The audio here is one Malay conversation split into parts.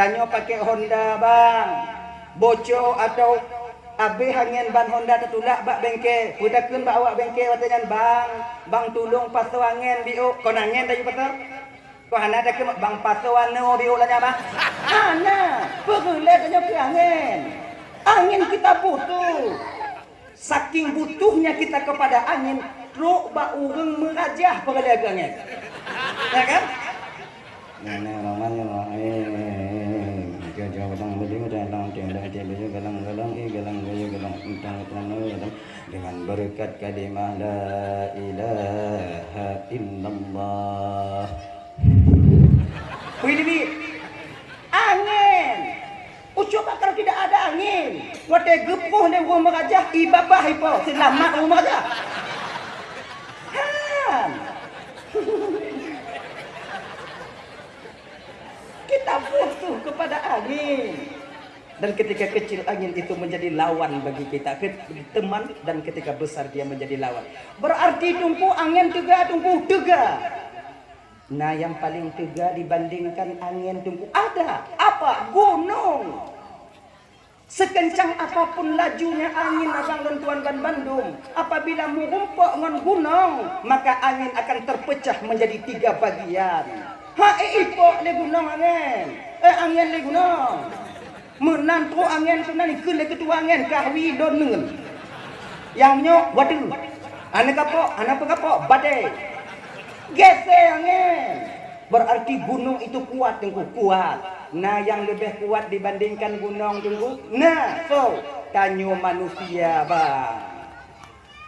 Tanya pakai Honda bang, bocor atau habis hangin ban Honda tertulak bak bengkel. Pudakeun bak awak bengkel watanyan bang tolong pasu angin biuk. Kau nangin dah patah. Kau hana dah ke bang pasu warna biuk lah bang. Hana, pergelek tanya ke angin. Angin kita butuh. Saking butuhnya kita kepada angin, truk bak urang merajah pergelek angin. Ya kan? Nah, namanya galang beli galang tiada tiada galang dengan berkat kalimah la ilaha illallah. Wih, angin. Coba kalau tidak ada angin, wate gepuh ni rumah merajah ibabah ipo selamat rumah merajah. Han. Kita butuh kepada angin. Dan ketika kecil angin itu menjadi lawan bagi kita, teman, dan ketika besar dia menjadi lawan. Berarti tumpu angin tumpu tega. Nah, yang paling tega dibandingkan angin tumpu ada apa? Gunung. Sekencang apapun lajunya angin abang dan tuan Bandung, apabila merumpuk dengan gunung, maka angin akan terpecah menjadi 3 bagian. Ipok le gunung angin. Angin le gunung. Menantu angin sunan ikut le ketua angin kahwi donun. Yang nyok wadu. Anak apa badai. Gese angin. Berarti gunung itu kuat tunggu kuat. Nah, yang lebih kuat dibandingkan gunung tunggu. Nah, so tanyo manusia bang.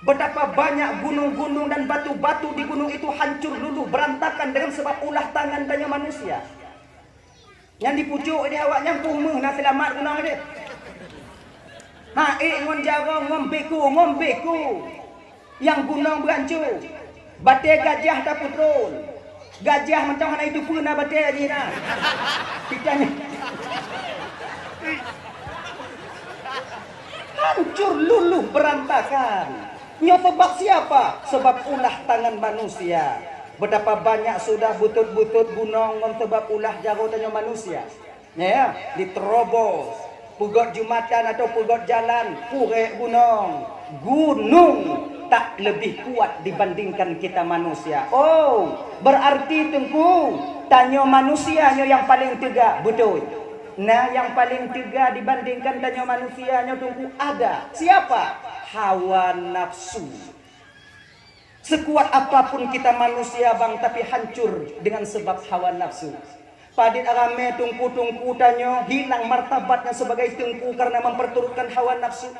Betapa banyak gunung-gunung dan batu-batu di gunung itu hancur dulu, berantakan dengan sebab ulah tangan tanya manusia. Yang dipucuk ini awak nyampung meh nak selamat gunung dia. Ngon jago ngombeku. Yang gunung berancur. Batai gajah tak putrul. Gajah macam mana itu pun nak batai ni nah. Pitanya. Hancur luluh berantakan. Sebab siapa? Sebab ulah tangan manusia. Betapa banyak sudah butut-butut gunung sebab ulah jagotannya manusia. Ya, diterobos. Pugot jumatan atau pugot jalan, purek gunung. Gunung tak lebih kuat dibandingkan kita manusia. Oh, berarti tengku tanya manusianya yang paling tegak, betul. Nah, yang paling tegak dibandingkan tanya manusianya tengku ada. Siapa? Hawa nafsu. Sekuat apapun kita manusia bang, tapi hancur dengan sebab hawa nafsu. Padit arame tungku tanya hilang martabatnya sebagai tengku karena memperturutkan hawa nafsu.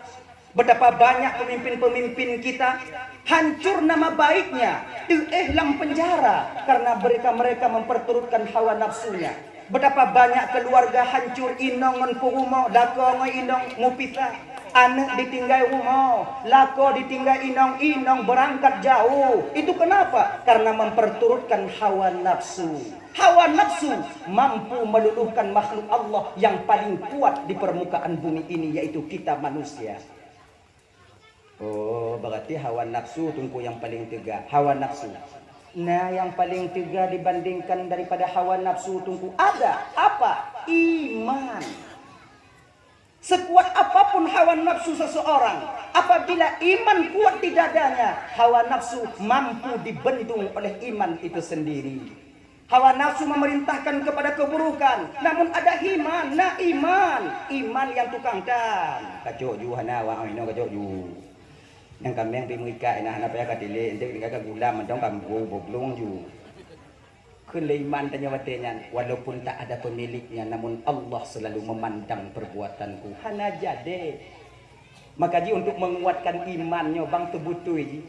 Betapa banyak pemimpin-pemimpin kita hancur nama baiknya, dalam penjara karena mereka memperturutkan hawa nafsunya. Betapa banyak keluarga hancur inong menpurumo, lako inong mupisa. Anak ditinggal rumah, lako ditinggal inong berangkat jauh. Itu kenapa? Karena memperturutkan hawa nafsu. Hawa nafsu mampu meluluhkan makhluk Allah yang paling kuat di permukaan bumi ini, yaitu kita manusia. Oh, berarti hawa nafsu tunggu yang paling tegak. Hawa nafsu. Nah, yang paling tegak dibandingkan daripada hawa nafsu tunggu ada apa? Iman. Sekuat apapun hawa nafsu seseorang, apabila iman kuat di dadanya, hawa nafsu mampu dibendung oleh iman itu sendiri. Hawa nafsu memerintahkan kepada keburukan, namun ada iman. Nah, iman yang tukang dan kacau ju hana wa ino kacau ju. Yang kami yang pimuika ina hana paya katile ente tinggal gula mentong kambu boblong ju. Kelaiman tanya watenya, walaupun tak ada pemiliknya, namun Allah selalu memandang perbuatanku. Hana jade. Maka ji untuk menguatkan imannya bang tebutui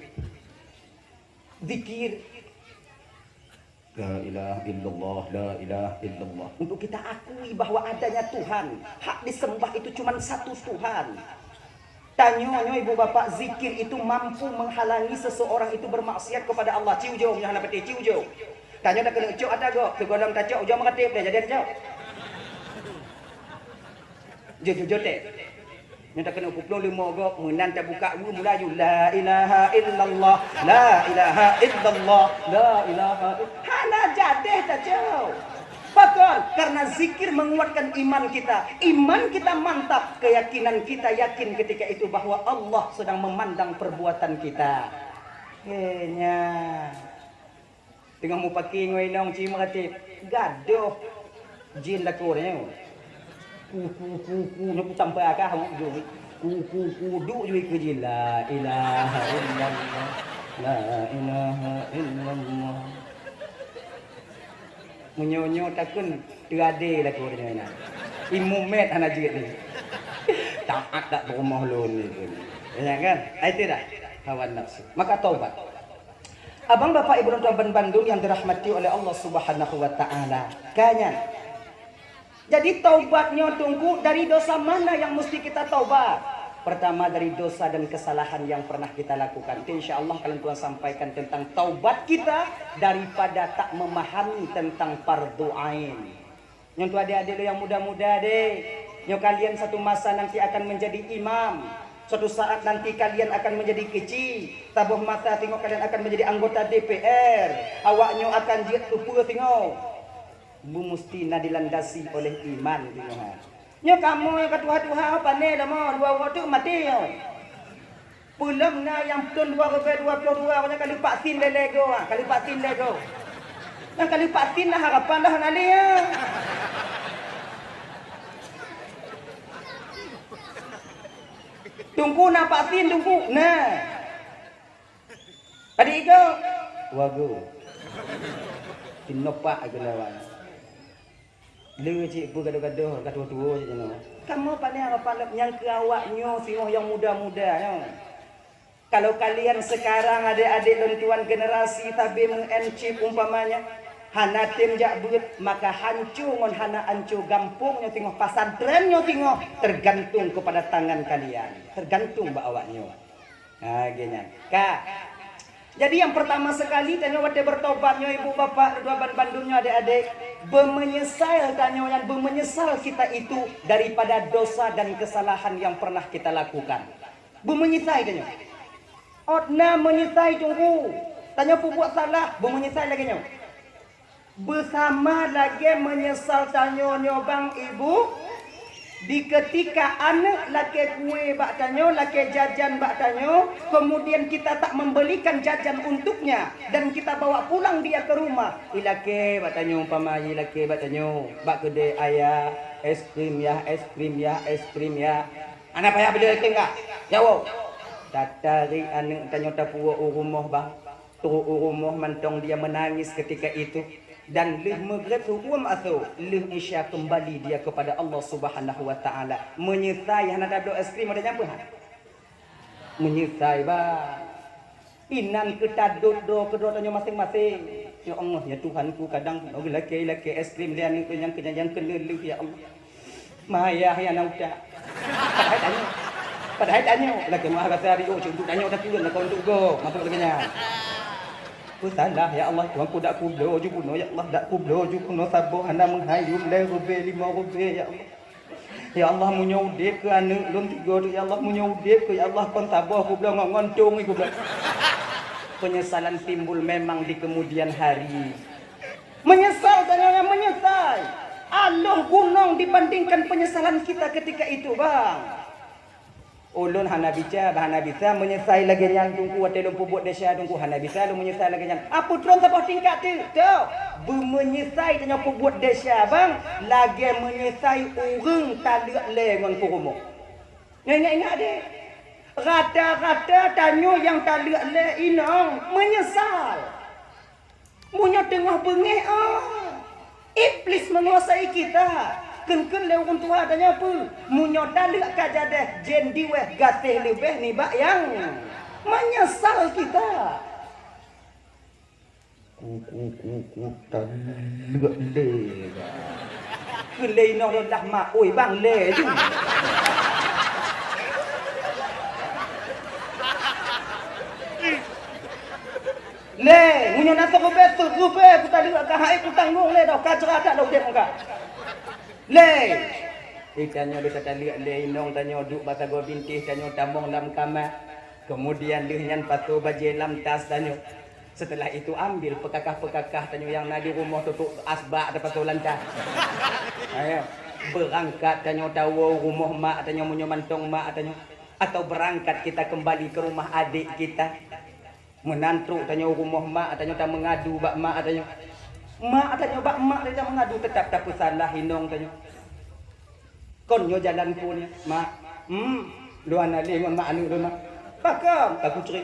zikir la ilaha illallah, la ilaha illallah. Untuk kita akui bahwa adanya Tuhan, hak disembah itu cuma satu Tuhan. Tanya ibu bapak, zikir itu mampu menghalangi seseorang itu bermaksiat kepada Allah. Ciu jom jangan peti ciu jom. Tanya dah kena cok ada go, tegolong tak cok jom mengatip dah jadi cok. Jote. Ni tak kena puplong lima go, menan tak buka mula ju la ilaha illallah, la ilaha illallah, la ilaha. Hana jadeh tak cok. Betul, karena zikir menguatkan iman kita. Iman kita mantap, keyakinan kita yakin ketika itu bahwa Allah sedang memandang perbuatan kita. Kayaknya tengah mau pakai ngoy nong cima kata gaduh jin lakurnya. Ku nak sampai akah ju. Ku duk ju ke jin la ilaha illallah. La ilaha illallah. Menyonyo takun terade lah kurnya na. Imumet anak jit ni. Taat tak berumah lon ni. Ya kan? Itu dah hawa nafsu. Maka taubat. Abang bapak ibu dan tuan Bandung yang dirahmati oleh Allah Subhanahu wa taala. Kanyan. Jadi taubatnya tunggu dari dosa mana yang mesti kita taubat? Pertama dari dosa dan kesalahan yang pernah kita lakukan. Insya Allah kalian Tuhan sampaikan tentang taubat kita daripada tak memahami tentang fardu ain. Yang tu adik-adik yang muda-muda deh. Yang kalian satu masa nanti akan menjadi imam. Suatu saat nanti kalian akan menjadi kecil. Tabuh mata tengok kalian akan menjadi anggota DPR. Awaknya akan jiat tupur tengok. Bu mustina dilandasi oleh iman tengok. Nyo kamu yang ketua-tua apa ni dah mau dua waktu mati yo. Pulang na yang pun 2022 punya kali vaksin lego kali vaksin lego. Yang kali vaksin lah harapan dah nali ya. Tunggu na vaksin tunggu. Nah. Adik itu wagu. Tinopak aku lawan. Lu cik pu gaduh-gaduh kat tua-tua je no. Kamu pandai apa yang ke awaknya sinoh yang muda-muda no. Kalau kalian sekarang adik-adik dan tuan generasi tabi mengencip umpamanya hana tim jak but maka hancur ngon hana hancur gampungnya tengok pasantrennya tengok tergantung kepada tangan kalian. Tergantung ba awaknya. Ha gini. Kak. Jadi yang pertama sekali tanya wate bertobatnya ibu bapak dua Bandungnya adik-adik bermenyesal tanya yang bermenyesal kita itu daripada dosa dan kesalahan yang pernah kita lakukan. Bermenyesal tanya. Otna menyesal tunggu. Tanya pu buat salah bermenyesal lagi nya. Bersama lagi menyesal tanya bang ibu di ketika anak laki kue bak tanyo, laki jajan bak tanyo, kemudian kita tak membelikan jajan untuknya dan kita bawa pulang dia ke rumah. Ilake bak tanyo umpama ilake bak tanyo, bak kedai ayah, es krim ya, es krim ya, es krim ya. Anak payah beli es krim enggak? Jawab. Tatari anak tanyo tapu rumah bang. Turu rumah mantong dia menangis ketika itu. Dan lih maghrib hukum atau lih isya kembali dia kepada Allah Subhanahu wa taala. Menyertai hana ada es krim ada nyapa ha? Menyertai ba. Inan kita dodo kedua tanya masing-masing. Ya Allah ya Tuhanku kadang laki-laki es krim dia ni yang kelelih ya Allah. Maya ya nauda. Padahal tanya laki mah kata hari oh untuk tanya dah turun kau untuk go. Masuk lagi nya. Ku salah ya Allah Tuhan ku dak kublo ju kuno ya Allah dak kublo ju kuno sabo hana menghayum le robe 5 robe ya Allah. Ya Allah munyudip ke anu lun 3 tu ya Allah munyudip ke ya Allah kon sabo kublo ngontung iku kublo. Penyesalan timbul memang di kemudian hari. Menyesal tanya menyesal. Allah gunung dibandingkan penyesalan kita ketika itu bang. Ulun hana bica bahana bisa menyesal lagi yang tunggu atelum pubut desa tunggu hana bisa lu menyesal lagi yang apa tron sabah tingkat tu menyesal tanya pubut desa bang lagi menyesal urang tak le ngon kurumo ingat deh rata-rata tanya yang tak le inang menyesal punya tengah bengih iblis menguasai kita. Ken-ken le orang tua tanya apa? Munyo dalek ka jadeh jen diweh gatih lebih ni bak yang menyesal kita. Ku dalek le. Kelai no dah mak oi bang le tu. Le, munyo nasa ko betul, rupe ku dalek ka hai ku tanggung le dah ka cerah tak dah udep ka. Le, ikannya dia kata lihat le inong tanya duk bata go bintih tanya tambong lam kamar. Kemudian dia nyan patu baju lam tas tanya. Setelah itu ambil pekakah-pekakah tanyo yang nadi rumah tutup asbak atau patulan cah. Ayo berangkat tanyo tahu rumah mak tanyo munyo mantong mak tanyo, atau berangkat kita kembali ke rumah adik kita. Menantu tanyo rumah mak tanyo tak mengadu bak mak tanyo. Mak tanyo bak mak tanyo mengadu tetap tak salah hinong tanyo. Konyo jalan punya mak. Lu anali mak anu lu mak. Pakam aku cerit.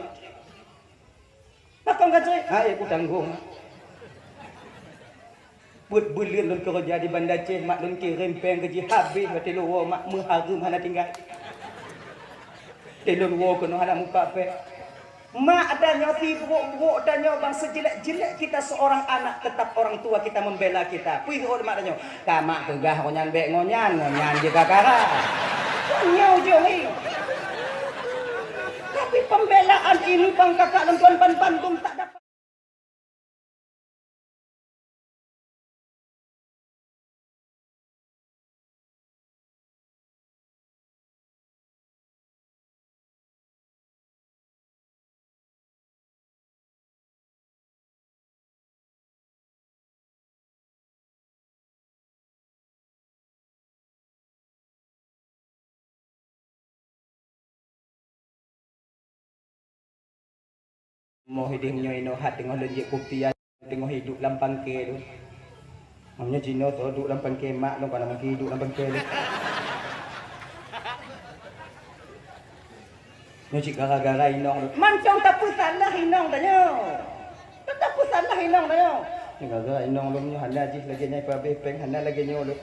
Pakam kacrit. Hai aku tanggung. Buat bulir lun kerja di Bandar Aceh mak lun kirim peng gaji habis mati lu mak mengharum hana tinggal. Telun wo kono hana muka pe. Mak adanya buruk-buruk adanya bang sejelek-jelek kita seorang anak tetap orang tua kita membela kita. Puih oh mak adanya. Kamak tegah ngonyan bek ngonyan juga kara. Nyau jongi. Tapi pembelaan ini bang kakak dan tuan pan-pantung tak dapat. Mau hidingnya ino hat tengah lejek kopian tengah hidup lampang ke tu. Namanya Cina tu duduk lampang ke mak lu kan namanya hidup lampang ke tu. Nyuci gara-gara inong tu. Mancong tak salah inong tanya. Tak salah inong tanya. Ni gara-gara inong lu nya hana ji lagi nyai pa bepeng hana lagi nyo lu.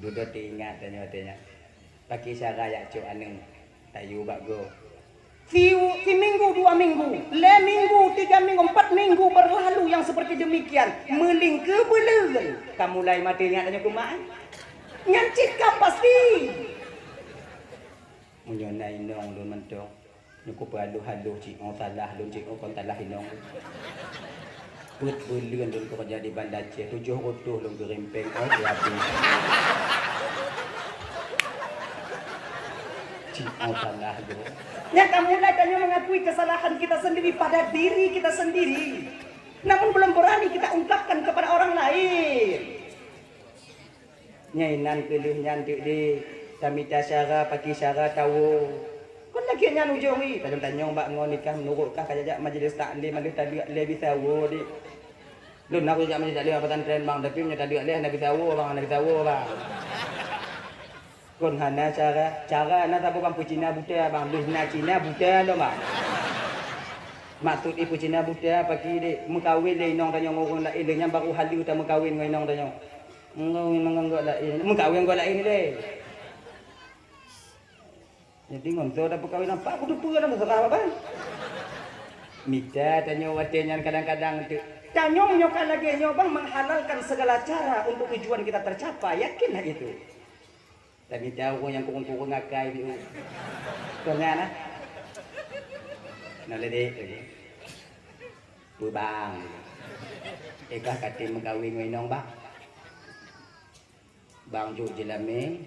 Duduk ingat tanya. Pakai cara ya cu aneng tayu bago. Si minggu, 2 minggu, le minggu, 3 minggu, 4 minggu berlalu yang seperti demikian. Meling ke beleng. Kamu mulai mati ingat tanya kumaan. Nyancit kau pasti. Menyona inong lu mentong. Nyukup halu-halu cik ngau salah lu cik ngau kon salah inong. Put beleng lu kerja di Bandar Aceh. 7 rotuh lu gerimpeng. Oh siapa. Cik ngau salah lu. Ya kamu mulai tanya mengakui kesalahan kita sendiri pada diri kita sendiri. Namun belum berani kita ungkapkan kepada orang lain. Nyainan kelih nyantik di kami cara pakai cara tahu. Kon lagi nyan ujongi. Tanya mbak ngon nikah menurutkah kajak majlis taklim majlis tadi le bisa wo di. Lu nak kajak majlis taklim apa tren bang tapi nya tadi le nak bisa wo bang nak bisa wo bang. Kon hana cara na tabu bang Cina buta bang lu na Cina buta lo bang. Maksud ibu Cina buta pagi de mengkawin le inong tanya ngorong la ile nya baru halu ta mengkawin ngai inong tanya. Menganggap la ini mengkawin gua la ini le. Jadi ngonto dah perkawin apa aku dupa dah masalah apa? Mita tanya watenya kadang-kadang tu. Tanya menyokan lagi nyobang menghalalkan segala cara untuk tujuan kita tercapai. Yakinlah itu. Tapi tahu yang kurung-kurung ngakai tu. Tuan-tuan ah. Nak ledek lagi. Bang. Ekah katin mengkawin nginong bang. Bang juk jelame.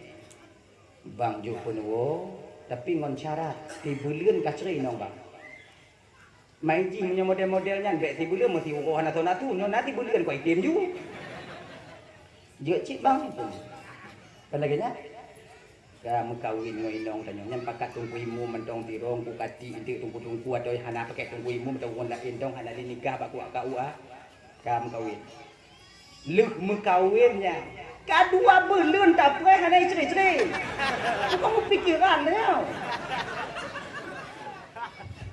Bang juk penwo. Tapi ngon syarat tibuleun kaceri nong bang. Main jing punya model-modelnya bek tibuleun mesti uruh natu-natu nyon nanti buleun kau item ju. Jek cik bang. Kan lagi nya? Ka mengkawin ngo inong tanyo nyan pakat tungku imu mentong tirong ku kati inti tungku-tungku atau hana pakai tungku imu mentong ngon la indong hana li nikah baku akua. Ka mengkawin. Leuh mengkawinnya. Kadua belun tak pernah hana ceri-ceri. Kamu pikiran dia.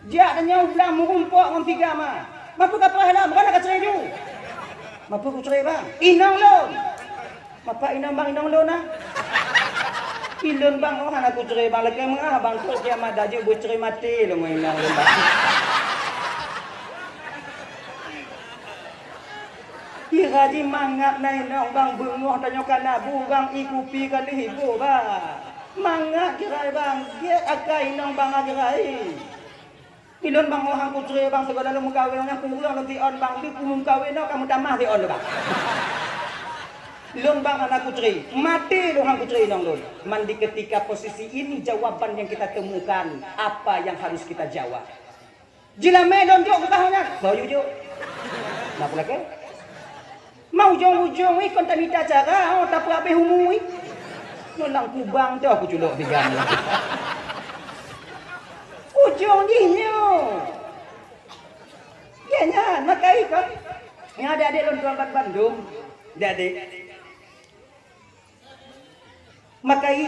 Dia tanya ulang merumpok dengan tiga mah. Mampu kata halam kan nak ceri tu. Mampu ku ceri bang. Inong lo. Mapa inong bang inong lo na. Ilun bang oh hana ku ceri bang lagi mengah bang tu dia mah daju bu ceri mati lo inong lo bang. Kira di mangap na inong bang bungoh tanya kana bugang ikupi kali hibu bang. Mangap kira bang dia akai inong bang agai. Ilun bang oh hang ku ceri bang segala lu mengkawin yang kurang nanti on bang di kumum kawin kamu tamah di on lo bang. Lun bang anak kutri, mati lu hang kutri nong lun. Mandi ketika posisi ini jawaban yang kita temukan, apa yang harus kita jawab. Jilame don jok kahnya. So yujo. Nak lagi? Mau ujung-ujung ikon tamita cara oh tapi abe humui. Nang kubang tu aku culuk tiga ni. Ujung dinyo. Ya makai kan. Yang ada adik lontuan Bandung. Adik. Makai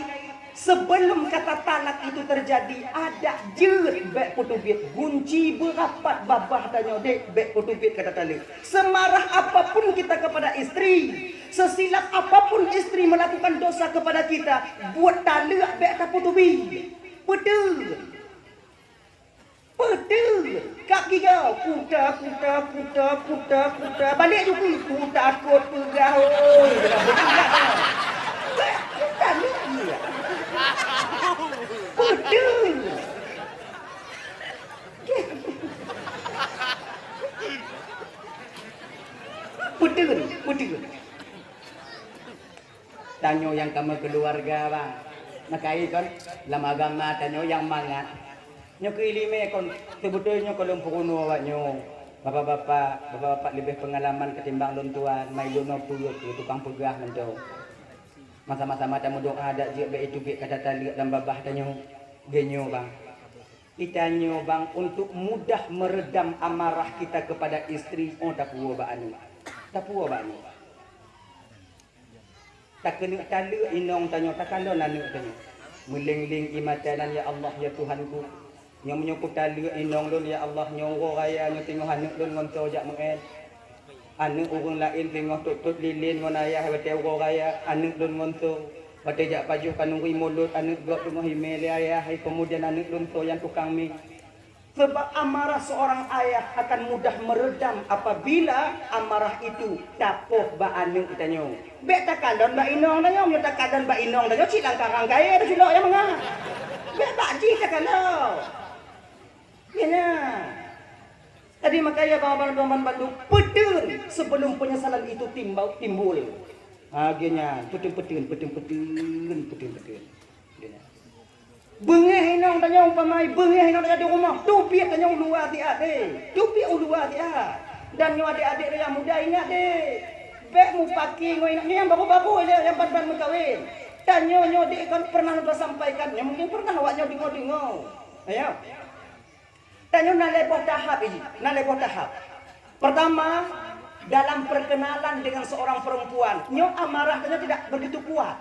sebelum kata talak itu terjadi ada jeut bek putubit gunci berapat babah tanya dek bek putubit kata tali semarah apapun kita kepada istri sesilap apapun istri melakukan dosa kepada kita buat talak bek tak putubit betul kaki kau kuda balik juga ku takut pegah oi kita ni betul tanyo yang kamu keluarga bang nakai kan lam agama tanyo yang mangat nyo keilime kon sebetulnya kalau puruno awaknyo bapak-bapak lebih pengalaman ketimbang lontuan mai lono puyut tukang pegah mendo masa-masa tamu doa ada je be itu be kata tali dan babah tanyo genyo bang itanyo bang untuk mudah meredam amarah kita kepada istri tak puwa ba'anu tak kena tali inong tanyo tak kandon anu tanyo melingling imatanan ya Allah ya Tuhanku yang menyukup tali inong lun ya Allah nyoro raya nyo tengok hanuk lun ngonto jak mengen anu urang lain tengok tut lilin ngon ayah bete uro raya anu lun ngonto bete jak paju kanuri mulut anu gok rumah himel ayah kemudian anu lun to yang tukang mi sebab amarah seorang ayah akan mudah meredam apabila amarah itu tapoh ba anu tanyo be takandon ba inong tanyo nyo takandon ba inong tanyo cilang karang kaya cilok yang mengah be bakji takandon ya tadi makanya kawan-kawan Bandung betul sebelum penyesalan itu timbul akhirnya betul bengeh inong tanya umpamai bengeh inong tanya di rumah tupi tanya luar dia dan nyo adik-adik yang muda ingat deh bek mu paki ngo inang yang baru-baru aja yang ban kawin tanya nyo dik kan pernah sampaikan ya mungkin pernah awaknya dengo ayo tanya naleboh tahap. Pertama, dalam perkenalan dengan seorang perempuan, nyo amarah tanya tidak begitu kuat.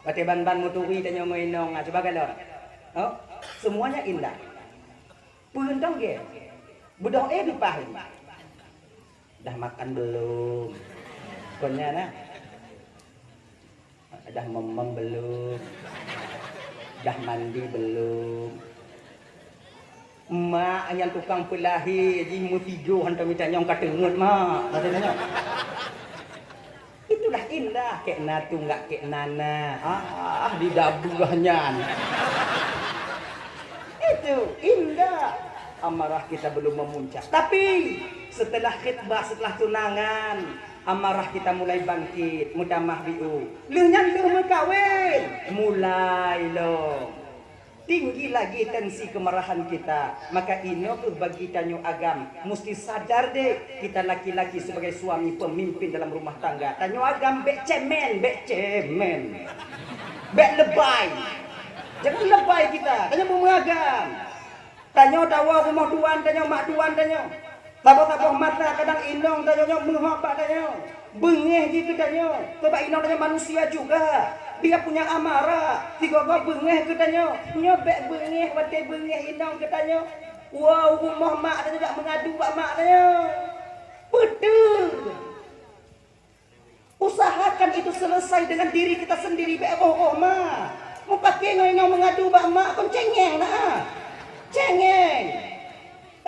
Bate ban muturi tanya ngoinong, coba galor. Oh, semuanya indah. Puntong ge. Budak dipahin. Dah makan belum? Konya nah. Dah memang belum? Dah mandi belum? Mak yang tukang pelahi ji mu tidur hantar minta nyong kata ngut mak katanya itulah indah kek natu enggak kek nana di dabuhnya itu indah amarah kita belum memuncak tapi setelah khitbah setelah tunangan amarah kita mulai bangkit mutamah biu leunya leuh kawin mulai loh tinggi lagi tensi kemarahan kita maka ino tuh bagi tanyo agam mesti sadar deh kita laki-laki sebagai suami pemimpin dalam rumah tangga tanyo agam bek cemen bek lebay jangan lebay kita tanyo mengagam tanyo dawa rumah tuan tanyo mak tuan tanyo taboh mata kadang inong tanyo menghok tanyo bengeh gitu tanyo coba inong tanyo manusia juga dia punya amarah tiga bengeh katanya nyobek bengeh wate bengeh inang katanya wow rumah mak dia tidak mengadu pak mak dia betul usahakan itu selesai dengan diri kita sendiri be mak mau pakai ngomong mengadu pak mak kon cengeng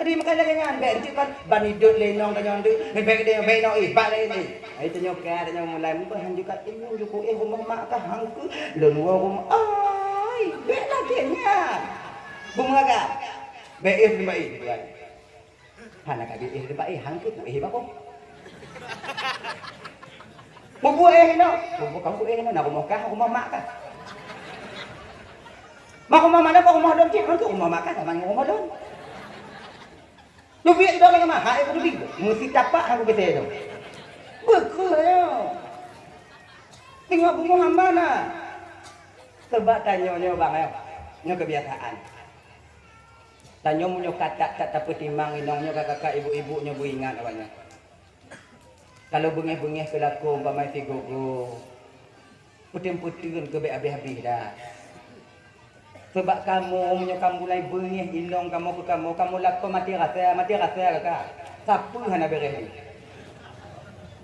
tadi makanya dengan benci kan banidut lenong tanya ndu bebek dia beno bak ini itu nyoka tanya mulai mubahan juga ini juku rumah mak ka hangku lon rumah ai bek ladenya bunga be di bai hana ka di bai hangku ba ko bubu no bubu kamu no na rumah mak ka mak rumah mana kok rumah don cik kan rumah mak ka taman rumah don Duit dah dengan mahal aku duit. Mesti dapat aku kata itu. Bekulnya. Tengok bunga mana? Sebab tanya-nya bang ya. Nya kebiasaan. Tanya munyo kata petimang inongnya kakak ibu-ibunya bu ingat awalnya. Kalau bengih-bengih kelaku umpamai figogo. Putin-putin ke habis-habis dah. Sebab kamu mulai bengih inong kamu laku mati rasa kakak. Siapa hana beres ni?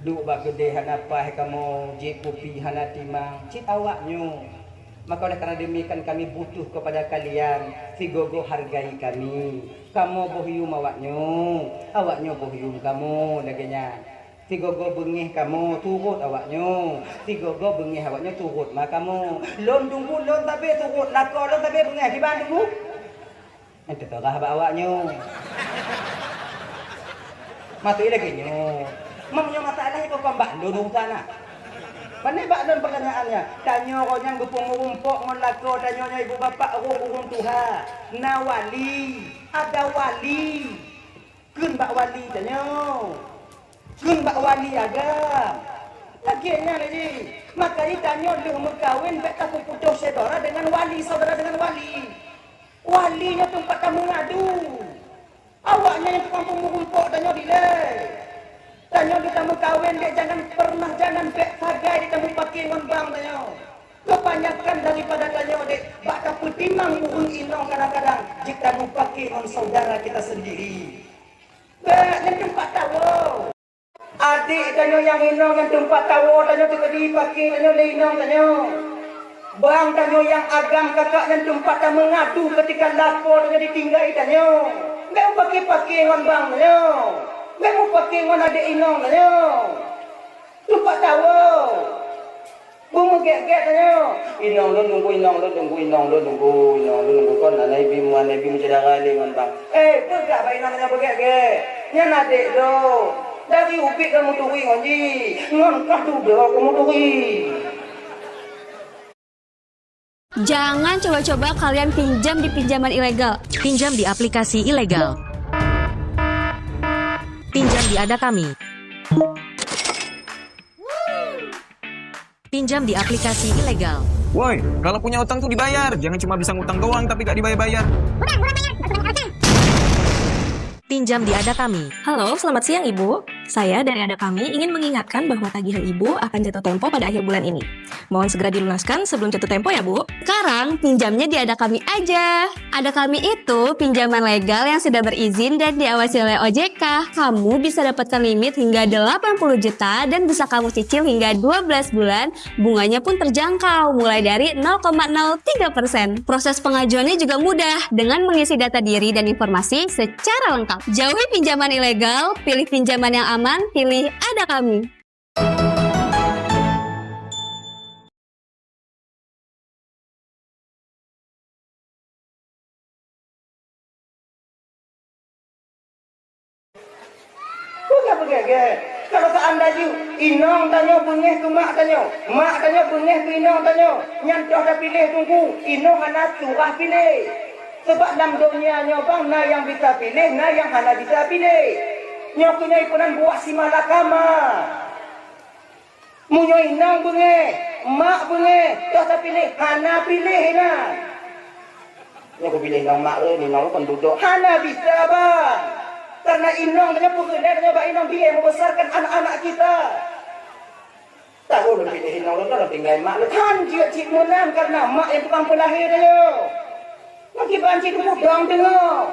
Duk bak gede hana apa kamu jik kopi hana timang. Cik awaknya. Maka oleh kerana demikian kami butuh kepada kalian. Figogo hargai kami. Kamu bohyum awaknya bohyum kamu laganya. Figogo bengih kamu turut awaknya. Figogo bengih awaknya turut mak kamu. Lon tunggu lon tapi turut lako lon tapi bengih di bandung dulu. Nanti terah abak awaknya. Matui lagi nyo. Mamnya masalah itu kau bandung sana. Pandai bak dan pertanyaannya. Tanya orang yang berpengurumpak melako tanya ibu bapa urung Tuhan. Na wali, ada wali. Kun bak wali tanya. Kun bak wali agam. Laginya lagi. Maka ditanya lu berkahwin bek aku putus saudara dengan wali, saudara dengan wali. Walinya tempat kamu ngadu. Awaknya yang tukang pengurumpak tanya delay. Tanya kita mau kahwin dia jangan bek sagai kita mau pakai dengan bang tanya. Kebanyakan daripada tanya dek bakal petimang urung inong kadang-kadang jika mau pakai dengan saudara kita sendiri. Bek yang tempat tahu. Adik tanya yang inong yang tempat tahu tanya tu tadi pakai tanya le inong tanya. Bang tanya yang agam kakak yang tempat tak mengadu ketika lapor tanya ditinggal tanya. Bek pakai dengan bang tanya. Kamu pakai mana ada inong tanya. Lupa tahu. Bunga gek-gek tanya. Inong lu nunggu kon ana ibi menjadi kali man bang. Pegak ba inong tanya begek-gek. Nyan adik lo. Dari ubik kamu turi ngonji. Ngangkah tu dah kamu turi. Jangan coba-coba kalian pinjam di pinjaman ilegal. Pinjam di aplikasi ilegal. Pinjam di Ada Kami. Pinjam di aplikasi ilegal. Woi, kalau punya utang tuh dibayar. Jangan cuma bisa ngutang doang tapi gak dibayar-bayar. Pinjam di Ada Kami. Halo, selamat siang Ibu. Saya dari Ada Kami ingin mengingatkan bahwa tagihan Ibu akan jatuh tempo pada akhir bulan ini. Mohon segera dilunaskan sebelum jatuh tempo ya Bu. Sekarang pinjamnya di Ada Kami aja. Ada Kami itu pinjaman legal yang sudah berizin dan diawasi oleh OJK. Kamu bisa dapatkan limit hingga 80 juta dan bisa kamu cicil hingga 12 bulan. Bunganya pun terjangkau mulai dari 0,03%. Proses pengajuannya juga mudah dengan mengisi data diri dan informasi secara lengkap. Jauhi pinjaman ilegal, pilih pinjaman yang aman, pilih Ada Kami. Kalau seandainya inong tanya bengih ke mak tanya bengih ke inong tanya, nyantoh dah pilih tunggu, inong hana surah pilih. Sebab dalam dunia nyobang na yang bisa pilih, na yang hana bisa pilih. Nyokunya ikunan buah si malakama. Munyo inong bengih, mak bengih, toh tak pilih, hana pilih na. Nyoku pilih inong mak le, inong penduduk, hana bisa bang. Karena inong tanya pegedai tanya bak inong dia membesarkan anak-anak kita. Tak boleh pilih inong lu kalau tinggal mak lu kan cik menang karena mak yang tukang pelahir dia. Lagi banci tu mudang tengok.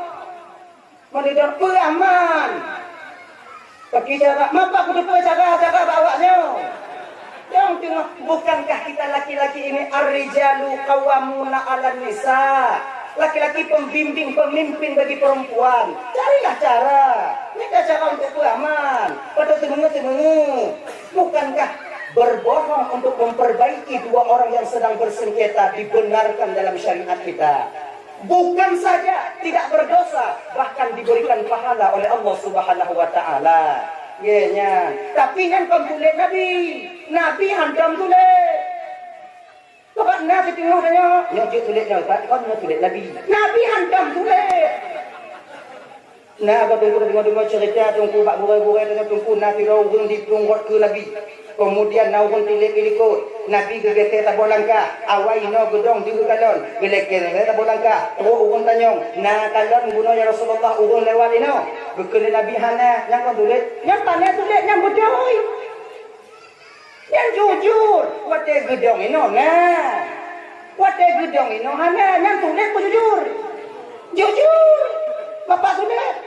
Mana dah aman. Bagi jarak mapa aku tu jaga bawanya. Yang tengok bukankah kita laki-laki ini ar-rijalu qawwamuna 'alan nisa. Laki-laki pembimbing, pemimpin bagi perempuan. Carilah cara. Minta cara untuk beramal. Pada tengah-tengah. Bukankah berbohong untuk memperbaiki dua orang yang sedang bersengketa dibenarkan dalam syariat kita? Bukan saja tidak berdosa, bahkan diberikan pahala oleh Allah Subhanahu wa taala. Yenya. Tapi kan kau tulis Nabi handam tulis. Bapak Nabi tengok tanya, yang dia tulis Nabi, kau nak tulis Nabi. Nabi hantam tulis. Nah, apa tunggu dengar cerita tunggu bak burai-burai dengan tunggu Nabi rawung di tunggot ke Nabi. Kemudian naung pilih-pilih Nabi gegete tak bolangka. Awai no gedong di kalon. Gelek-gelek tak bolangka. Terus urun tanyong. Nah, kalon bunuh ya Rasulullah urun lewat ino. Bekele Nabi hana yang kau tulis. Yang tanya tulis yang betul. Yang jujur. Wate gedong ino. Nah. Wate gedong ino hana yang tulis pun jujur. Jujur. Bapak tulis.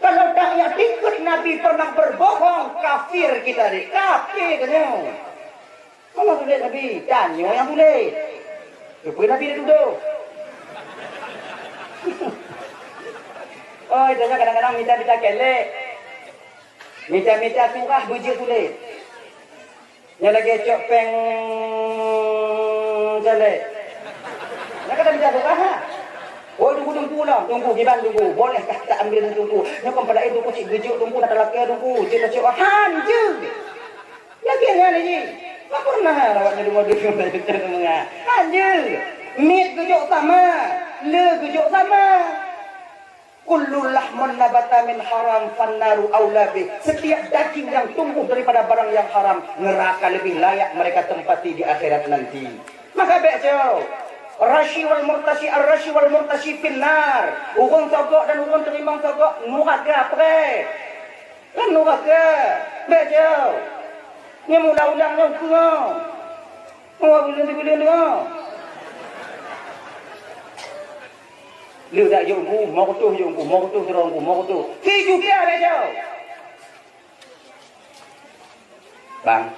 Kalau tak ya ikut Nabi pernah berbohong, kafir kita ni. Kafir katanya. Kalau tulis Nabi, tanya yang tulis. Lupa Nabi dia duduk. Oh, itu kadang-kadang minta kelek. Minta surah bujur tulis. Yang lagi cok peng jelek. Nak kata minta surah ha? Oh, tunggu lah. Tunggu, gimana tunggu? Boleh tak ambil tunggu? Nak pada itu kecik gejuk tunggu, nak laki tunggu. Dia cik han je. Lagi yang ni. Tak pernah lawaknya rumah dulu mengah. Han je. Mit gejuk sama. Le gejuk sama. Kullu lahmun nabata min haram fannaru aulabi. Setiap daging yang tumbuh daripada barang yang haram, neraka lebih layak mereka tempati di akhirat nanti. Maka bejo. Rashi wal murtashi finnar. Urung sogok dan urung terimbang sogok nuraka pre. Kan nuraka. Bejo. Ni mula-ulang yang kau. Mau bulan dia. Lu dak jumpu, mau tu terongku, mau tu. Ki juga bejo. Bang.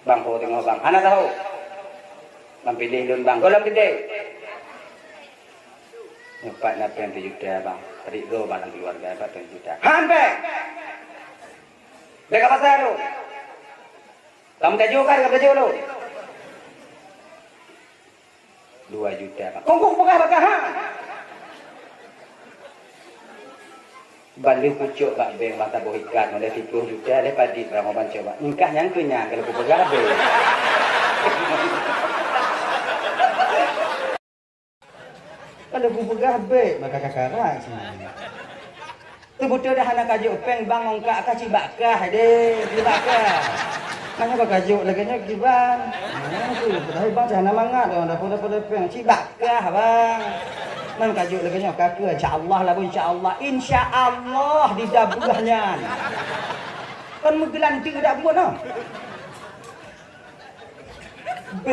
Bang kau tengok bang. Ana tahu. Bang pilih lun bang. Golong gede. Nyepat nak 20 juta bang. Tarik go bang keluarga 20 juta. Hampe. Dekat pasar lu. Kamu tajuk kan? Kamu tajuk lu. 2 juta bang. Kongkong bakah ha. Balik pucuk bak beng mata bohikan oleh 30 juta le padit bang oban coba. Nikah yang kenyang kalau begar be. Kalau bubegah baik maka kakara sebenarnya. Tu betul dah anak kajuk peng bang ongkak kaci bakah deh, di bakah. Mana kau kajuk lagi nya giban. Tu betul bang jangan mangat dah pada peng ci bakah bang. Mana kajuk lagi nya kakak insya-Allah lah insya-Allah. Insya-Allah di dabugahnya. Kan menggelanti dak buat noh. B.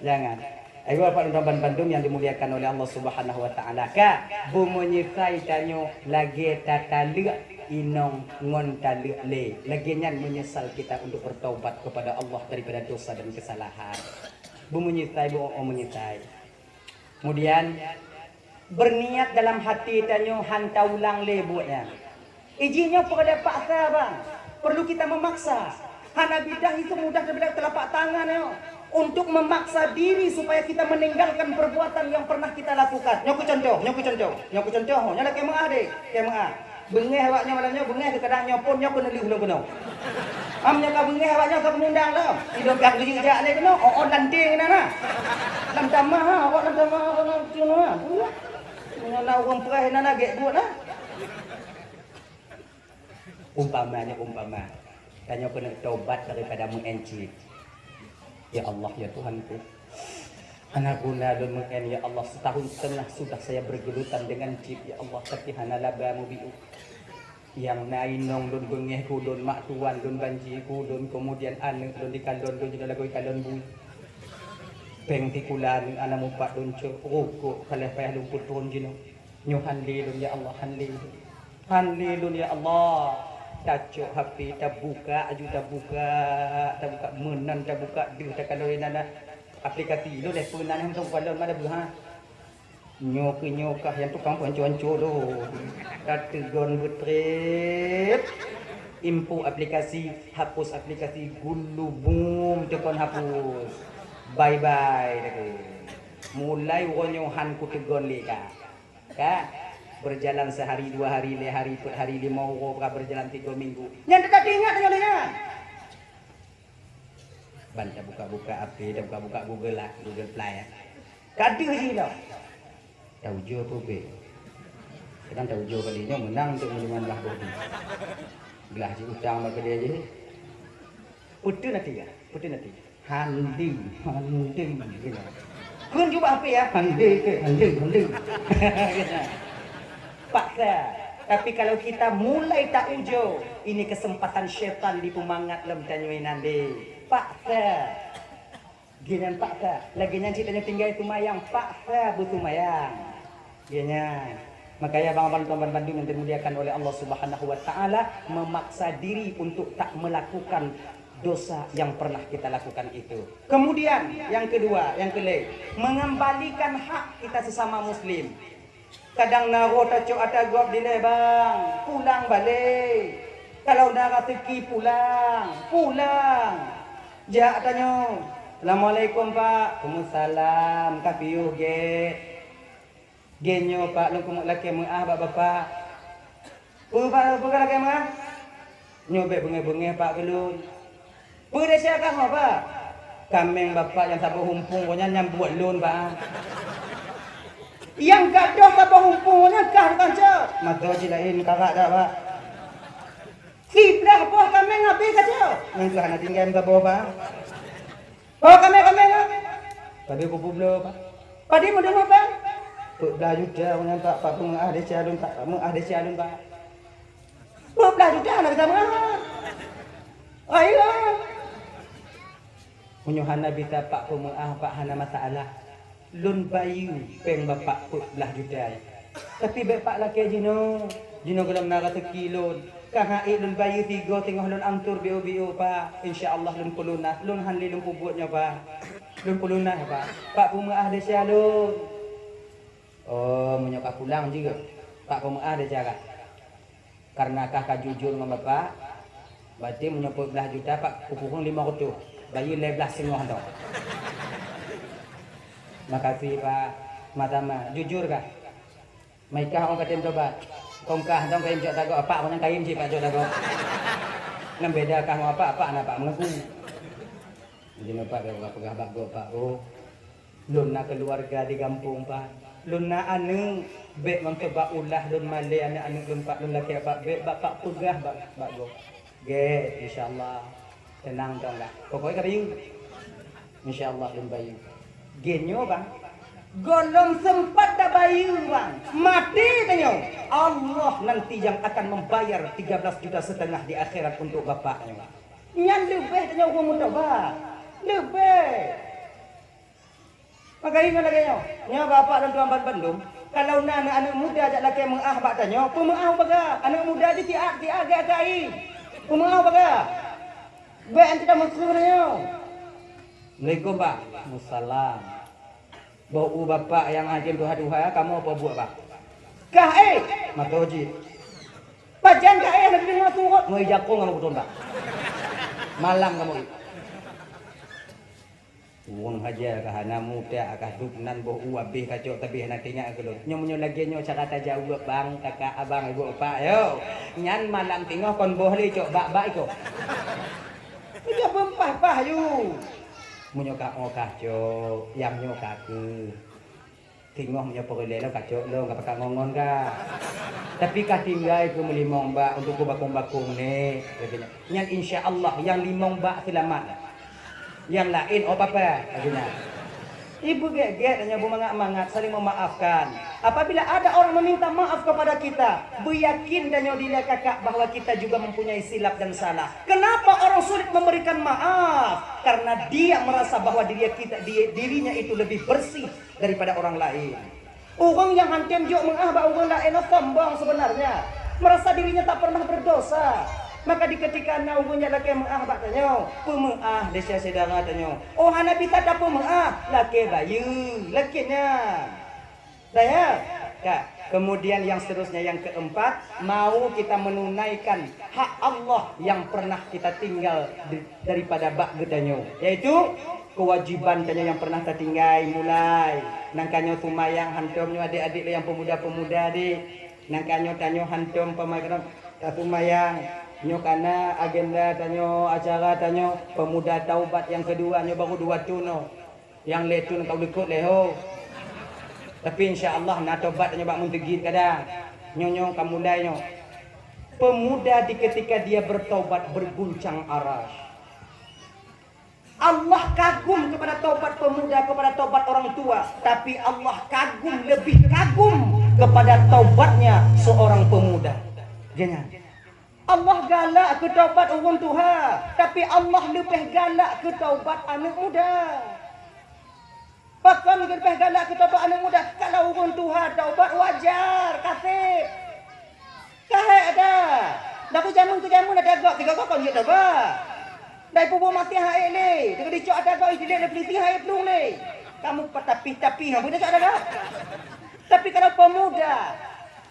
Jangan. Ayo Bapak dan Bandung yang dimuliakan oleh Allah Subhanahu wa taala. Ka bumenyisai tanyo lagi tatalu inong ngon talu le. Laginya menyesal kita untuk bertaubat kepada Allah daripada dosa dan kesalahan. Bumenyisai menyisai. Kemudian berniat dalam hati tanyo hanta ulang le buatnya. Izinnya pada paksa bang. Perlu kita memaksa. Hana bidah itu mudah daripada telapak tangan ya. Untuk memaksa diri supaya kita meninggalkan perbuatan yang pernah kita lakukan. Nyoku contoh. Nyala kemah deh, kemah. Bengeh awaknya malamnya bengeh kadang nyopon nyok kena liu kena. Amnya ka bengeh awaknya ka pemundang dah. Hidup dak gejak le kena. On lanting nana. Lam tamah ha, awak lam tamah tino ha. Nyala urang perah nana gek buat lah. Umpama. Tanya kena taubat daripada mengencik. Ya Allah ya Tuhanku. Anak guna dan mengen ya Allah setahun setengah sudah saya bergelutan dengan cip ya Allah tapi hana laba mubiu. Yang nainong don bengehku don mak tuan don banjiku don kemudian anak don dikalon don juga lagu kalon bu. Peng tikulan anak mumpat don cok rokok kalih payah lumpur turun jino. Nyuhan lilun ya Allah hanlilun ya Allah. Tacuk HP tabuka aju tabuka menan tabuka dia tak kalau nana aplikasi lu deh penan yang tu pada mana buha nyokah yang tukang pancu-pancu tu kategon betrip info aplikasi hapus aplikasi gulu boom tekan hapus bye mulai wonyohan ku tegon leka ka berjalan sehari 2 hari 5 hari 5 orang berjalan 3 minggu. Yang tak ingat dengan dia. ban dah buka-buka apa, dah buka-buka Google lah, Google Play lah. Kada sih dah. Tahu jo apa be? Kadang tahu jo kalinya menang untuk minuman belah kopi. Belah si utang bagi dia je. Putu nanti ya, putu nanti. Handi. Gitu. Kun cuba apa ya? Handi. Paksa. Tapi kalau kita mulai tak ujo, ini kesempatan syaitan di pemangat lem tanyuin nanti. Paksa. Ginan paksa. Lagi nyanyi tanya tinggal itu mayang. Paksa butuh mayang. Ginan. Makanya bang Bandung yang dimuliakan oleh Allah Subhanahu Wa Taala memaksa diri untuk tak melakukan dosa yang pernah kita lakukan itu. Kemudian yang kedua, yang kelima, mengembalikan hak kita sesama Muslim. Kadang naro tacok ada gop dile bang, pulang balik. Kalau nak rezeki pulang. Jak tanya, Assalamualaikum Pak. Waalaikumsalam. Kapiuh ge. Genyo Pak lu kumuk laki meah bapak. Pak bukan laki meah. Nyobek benge-benge Pak kelun. Pede siapa apa? Kameng bapak yang sabar humpung punya nyambuat lun Pak. Yang gadoh sabar humpungnya kah bukan cak? Mata cilain kakak dah Pak. Siblah apa kameng habis kacau? Yang nak tinggal ke bawah Pak. Oh kameng. Tadi kupu belum Pak. Padi mau dengar Pak? Belah juta punya Pak pun ada calon Pak. Ada calon Pak. Belah juta nak kita mengah. Ayolah. Punyuhan Nabi tapak pemuah Pak hana masalah. Lun bayu peng bapak put belah juta. Tapi bapak laki jino kalau nak kilo. Kahai lun bayu 3 tengah lun antur bio Pak. Insya-Allah lun pulunah. Lun hanli lun pubutnya Pak. Lun pulunah Pak. Pak pemuah ada calon. Oh, menyokap pulang juga. Pak pemuah ada cara. Karena kakak jujur sama bapak. Berarti menyokap belah juta Pak kukuhung 500. Bayi 11 setengah tu. Makasih Pak Matama. Jujur kah? Maikah orang kata coba. Kongkah dong kaim jok tago apa orang kaim sih Pak jok tago. Ngam beda kah apa nak Pak mengaku. Jadi Pak pegah bago Pak. Oh. Luna keluarga di kampung Pak. Luna anu bek mencoba ulah lun male anak lun Pak lun laki Pak bek bapak pegah bago. Ge insyaallah. Tenang dong lah. Pokoknya kayu. InsyaAllah lun bayu. Genyo bang. Golong sempat dah bayu bang. Mati tanya. Allah nanti yang akan membayar 13,5 juta di akhirat untuk bapaknya. Nyan lebih tanya orang muda bang. Lebih. Pakai mana tanya. Nya bapak dan tuan Bandung. Kalau anak muda ajak laki mengah bak tanya. Pemengah baga. Anak muda aja tiap agak-agak. Pemengah baga. Baik kita maksudnya. Assalamualaikum Pak. Wassalam. Bau bapak yang hadir duha-duha kamu apa buat Pak? Kah Matoji. Pajan kah nak dengar turut. Mau jakong kamu betul Pak. Malam kamu. Uang haja kah hana muda kah duknan bau abih kacau tapi hana tinggal kelon. Nyo lagi nyo cakap jauh bang kakak abang ibu bapak yo. Nyan malam tinggal kon boleh cok bak iko. Dia pempah yu. Menyokak ngokah cok, yang nyokak ke. Tinggal menyokak lo kacok lo, nggak pakai ngongon kah. Tapi kah tinggal ke melimong bak untuk bakung-bakung nih. Yang insya Allah yang limong bak selamat. Yang lain apa-apa. Ibu geget hanya bermangat-mangat saling memaafkan. Apabila ada orang meminta maaf kepada kita, beryakin dan diri kakak bahwa kita juga mempunyai silap dan salah. Kenapa orang sulit memberikan maaf? Karena dia merasa bahwa dirinya itu lebih bersih daripada orang lain. Orang yang hantem jok mengah orang lain sombong sebenarnya, merasa dirinya tak pernah berdosa. Maka di ketika naunya laki mengah bak tanya, pemengah desa saudara tanya. Oh hana bisa tak pemengah, laki bayu, lakinya. Saya, Kak. Kemudian yang seterusnya yang keempat, mau kita menunaikan hak Allah yang pernah kita tinggal daripada bak gedanyo, yaitu kewajiban tanya yang pernah kita tinggal mulai. Nangkanyo tumayang hantomnyo adik-adik yang pemuda-pemuda adik. Nangkanyo tanyo hantom pemakan tumayang. Nyo karena agenda tanyo acara tanyo pemuda taubat yang kedua nyo baru 2 tuno. Yang letun kau dekut leho. Tapi insya-Allah na taubat tanyo bak muntegit kada. Nyo kamu mulai nyo. Pemuda di ketika dia bertaubat berguncang aras. Allah kagum kepada taubat pemuda, kepada taubat orang tua, tapi Allah kagum, lebih kagum kepada taubatnya seorang pemuda. Jangan. Allah galak ke taubat orang tua, tapi Allah lebih galak ke taubat anak muda. Bahkan lebih galak ke taubat anak muda. Kalau orang tua taubat wajar, kasih. Kahek ada. Dah ke jamun ada agak 3 kau dia taubat. Dai pubu mati hae le. Tengok dicok ada kau istilah le peliti hae pelung le. Kamu tapi hang boleh tak ada. Tapi kalau pemuda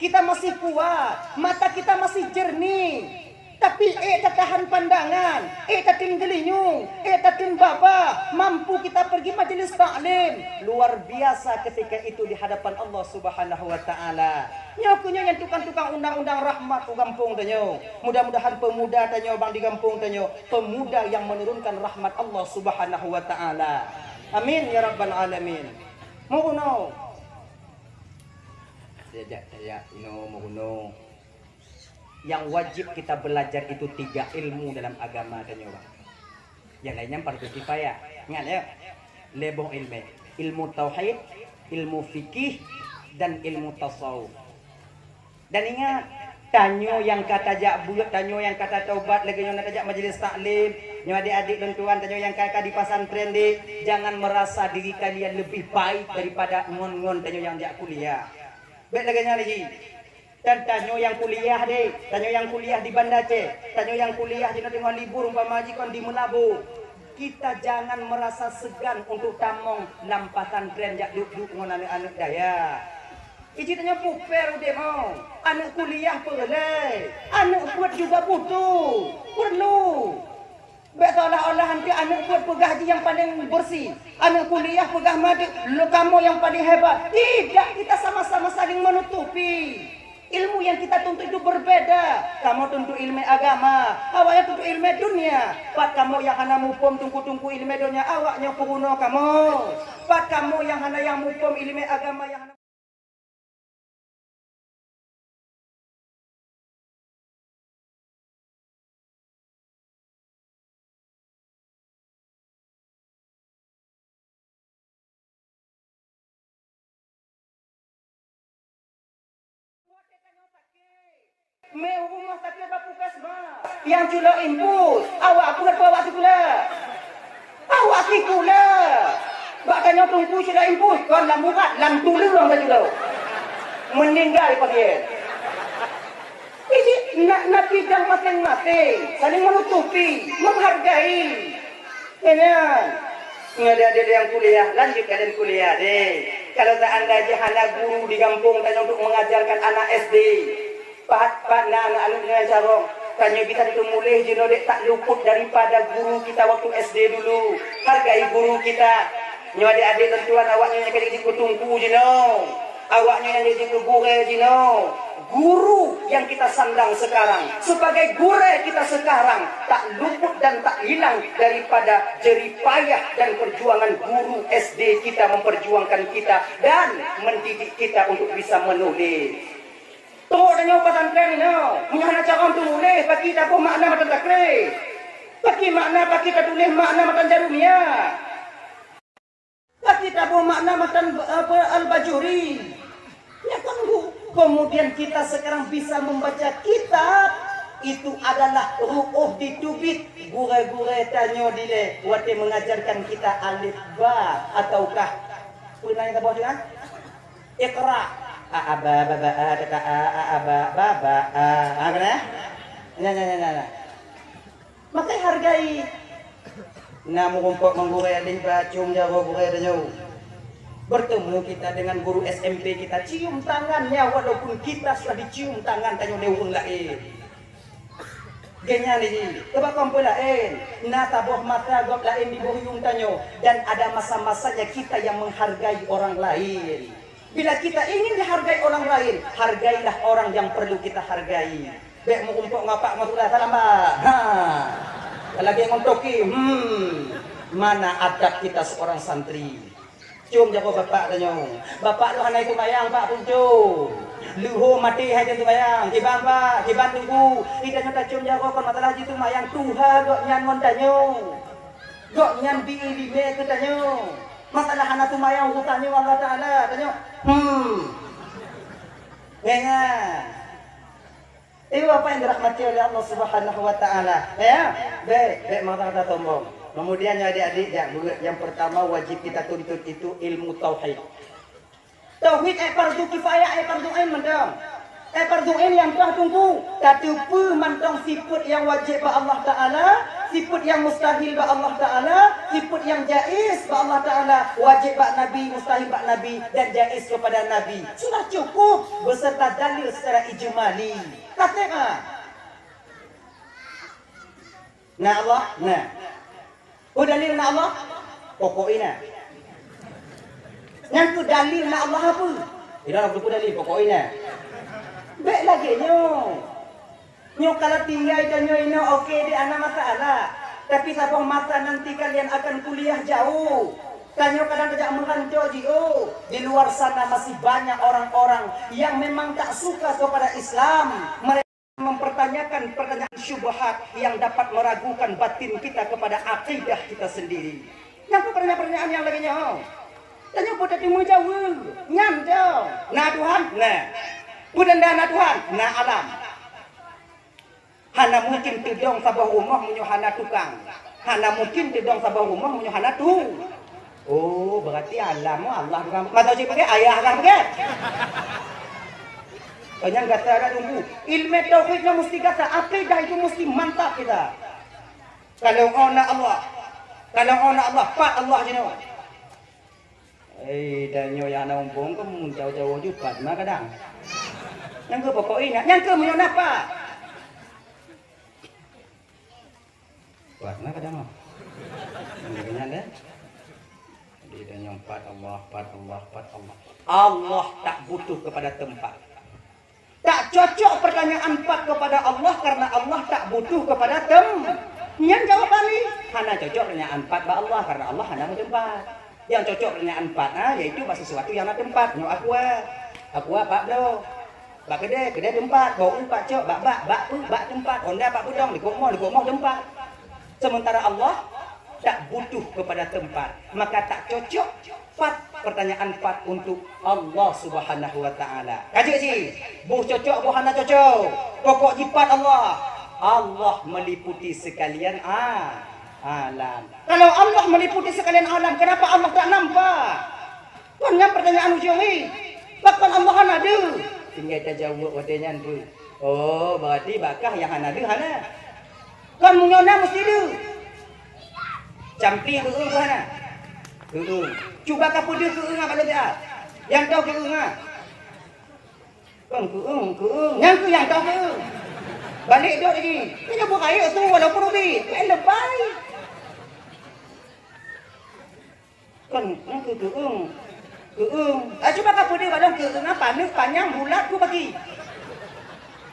kita masih kuat, mata kita masih jernih. Tapi tak tahan pandangan, tak tinggelinyung, tak baba, mampu kita pergi majelis taklim. Luar biasa ketika itu di hadapan Allah Subhanahu wa taala. Nyokunya yang tukang-tukang undang-undang rahmat ke kampung tanyo. Mudah-mudahan pemuda tanyo bang di kampung tanyo, pemuda yang menurunkan rahmat Allah Subhanahu wa taala. Amin ya rabbal alamin. Mohon saya mohon yang wajib kita belajar itu 3 ilmu dalam agama dan nyawa. Yang lainnya fardu kifayah. Ingat ya. Lebong ilmu tauhid, ilmu fikih dan ilmu tasawuf. Dan ingat, tanyo yang kata jak bulat, tanyo yang kata taubat, lagi yang kata jak majelis taklim, nyo adik-adik dan tuan, tanyo yang kata di pesantren dek, jangan merasa diri kalian lebih baik daripada ngon-ngon tanyo yang jak kuliah. Baik lagi. Dan tanyo yang kuliah deh, tanyo yang kuliah di Banda Aceh, tanyo yang kuliah di tengah libur umpama majikan di Melabu. Kita jangan merasa segan untuk tamong lampatan tren jak duduk dengan anak-anak daya. Iji tanyo puper udah mau, anak kuliah perlu, anak buat juga butuh, perlu. Seolah-olah nanti anak buat pegah haji yang paling bersih, anak kuliah pegah mati, lo kamu yang paling hebat. Tidak, kita sama-sama saling menutupi. Ilmu yang kita tuntut itu berbeda. Kamu tuntut ilmu agama, awaknya tuntut ilmu dunia. Pat kamu yang hana mupom tungku-tungku ilmu dunia, awaknya pengguna kamu. Pat kamu yang hana yang mupom ilmu agama yang hana meu rumah sakit bapukas mah yang culo impus awak aku nak bawa sikula awak sikula bakanya tunggu sudah impus kon lam murat lam tulung dah culo meninggal pasien ini nak bidang masing-masing saling menutupi menghargai ada yang kuliah lanjut kalian kuliah deh kalau tak anda jahana guru di kampung tanya untuk mengajarkan anak SD Pak anak dengan sarong tanya kita itu mulai jino dek tak luput daripada guru kita waktu SD dulu hargai guru kita nyo adik-adik tentuan awaknya yang kali dikutungku jino awaknya yang jadi guru jino guru yang kita sandang sekarang sebagai guru kita sekarang tak luput dan tak hilang daripada jeripayah dan perjuangan guru SD kita memperjuangkan kita dan mendidik kita untuk bisa menulis. Tunggu dan nyawa pesantren ini, punya anak cara untuk tulis, bagi kita pun makna matan takrif. Bagi makna, bagi kita tulis makna matan jarumia. Bagi kita pun makna matan al-bajuri. Ya kan bu, kemudian kita sekarang bisa membaca kitab. Itu adalah ru'uh ditubit. Gure-gure tanyo dile, wate mengajarkan kita alif ba, ataukah, pernah yang kita bawa juga? Iqra. Maka hargai namu kumpul menggurau dan bacung jago gurau dan jauh bertemu kita dengan guru SMP kita cium tangannya walaupun kita sudah dicium tangan tanyo lewung lain genya ni coba kumpul lain na tabuh mata gop lain di bohyung tanyo dan ada masa-masanya kita yang menghargai orang lain. Bila kita ingin dihargai orang lain, hargailah orang yang perlu kita hargai. Dek mau kumpul ngapak masudah salam mbak. Ha. Lagi ngontoki. Mana adab kita seorang santri? Cium jago bapak tanya. Bapak lu hanai tu bayang pak puncu. Luho mati hai tu bayang. Kibang pak, kibang tunggu. Ida nyata cium jago kon masalah jitu mayang tuha gok nyan ngon tanyo. Gok nyan bi di me ke tanyo. Masalah hana tu mayang hutanyo Allah Taala tanyo. Ya. Itu apa yang dirahmati oleh Allah Subhanahu wa taala. Ya. Baik, mata tombong. Kemudian ya adik-adik, yang pertama wajib kita tuntut itu ilmu tauhid. Tauhid fardu kifayah, fardu ain mendang. Fardu ain yang telah tunggu. Tatupu mantong sifat yang wajib ba Allah Taala, sifat yang mustahil ba Allah Taala, sifat yang jaiz ba Allah Taala, wajib ba Nabi, mustahil ba Nabi dan jaiz kepada Nabi. Sudah cukup beserta dalil secara ijmali. Kata nah Allah, nah. Oh dalil na Allah? Pokoknya. Yang tu dalil na Allah apa? Tidak ada dalil pokoknya. Baik lagi nyo. Nyo kalau tinggal nyo ini okey di ana masalah. Tapi sabang masa nanti kalian akan kuliah jauh. Kanyo kadang tidak menghancur jio. Di luar sana masih banyak orang-orang yang memang tak suka kepada Islam. Mereka mempertanyakan pertanyaan syubhat yang dapat meragukan batin kita kepada akidah kita sendiri. Yang pertanyaan yang lagi nyaho. Tanya pada timu jauh. Nyam jauh. Nah Tuhan, nah. Budanda na Tuhan, nah alam. Hana mungkin tidong sabah rumah menyuhana tukang. Hana mungkin tidong sabah rumah menyuhana tu. Oh, berarti alam Allah tukang. Mata cik pakai ayah kan pakai. Banyak kata ada tunggu. Ilmu tauhidnya mesti kata, akidah itu mesti mantap kita. Kalau ona Allah, Pak Allah jenuh. Danyo yang ana umpung kamu jauh-jauh juga, mah kadang. Yang ke pokoknya, yang ke mau apa? Buat mah kadang. Yang deh. Di danyo empat Allah. Allah tak butuh kepada tempat. Tak cocok pertanyaan 4 kepada Allah karena Allah tak butuh kepada Yang jawab balik. Hana cocok pertanyaan 4 ba Allah karena Allah hana mau tempat. Yang cocok pertanyaan 4 yaitu bahasa sesuatu yang ada tempat. Nyo aku pak bro. Pak gede tempat. Bau pak cok bak tempat. Honda pak budong di kokmo tempat. Sementara Allah tak butuh kepada tempat. Maka tak cocok pertanyaan 4 untuk Allah Subhanahu wa taala. Kaji sih, buh cocok buh hana cocok. Pokok jipat Allah. Allah meliputi sekalian alam. Kalau Allah meliputi sekalian alam, kenapa Allah tak nampak? Kan yang pertanyaan ujung ni. Bahkan Allah hana ada. Tinggal kita jawab watenya tu. Oh, berarti bakah yang hana ada hana. Kan munyona mesti ada. Campi ke hana. Cuba kapu dia keung apa dia? Yang tahu keung Kan keung. Yang tahu keung. Balik dok lagi. Ini bukan air tu walaupun rubi. Lebay. Kan yang keung. Cuba kapu dia balang keung apa? Panjang bulat ku bagi.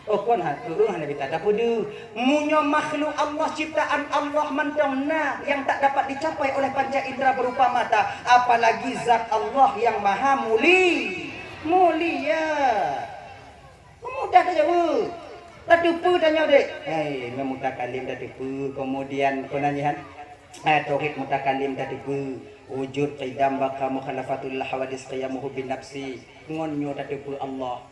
Oh kon keung hanya kita dapat dia. Munyo makhluk Allah ciptaan Allah mantongna yang tak dapat dicapai oleh panca indera berupa mata, apalagi zat Allah yang maha mulia. Mudah saja bu. Tatupu tanya dek. Memutakalim tatupu. Kemudian konanyahan tauhid mutakalim tatupu. Wujud qidam baka mukhalafatul hawadis qiyamuhu bin nafsi. Ngonyo tatupu Allah.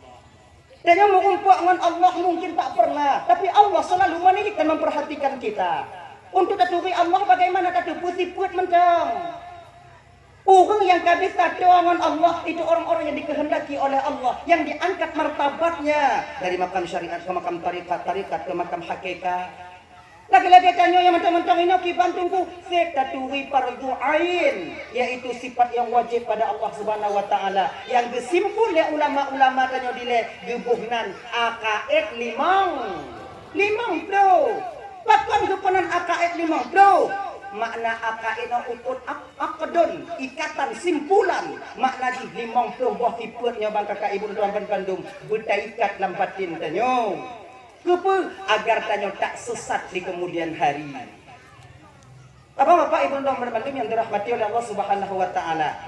Dan yang mengumpul dengan Allah mungkin tak pernah. Tapi Allah selalu menilik dan memperhatikan kita. Untuk taturi Allah bagaimana tatu putih put mentang. Orang yang kabis tatu dengan Allah itu orang-orang yang dikehendaki oleh Allah. Yang diangkat martabatnya. Dari makam syariat ke makam tarikat ke makam hakikat. Lagi-lagi tanya yang mentang-mentang ini kiban tunggu setatui fardu ain, yaitu sifat yang wajib pada Allah Subhanahu wa taala yang disimpul oleh ulama-ulama tanya dile gebuhnan akaid limang bro. Bahkan kepenan akaid limang bro. Makna akaid ukut akadun, ikatan simpulan. Makna di limang bro buah tiputnya bang kakak ibu tuan bandung bertaikat lam batin tanya. Kenapa? Agar tanyo tak sesat di kemudian hari. Apa Bapak Ibu dan teman-teman yang dirahmati oleh Allah Subhanahu wa taala.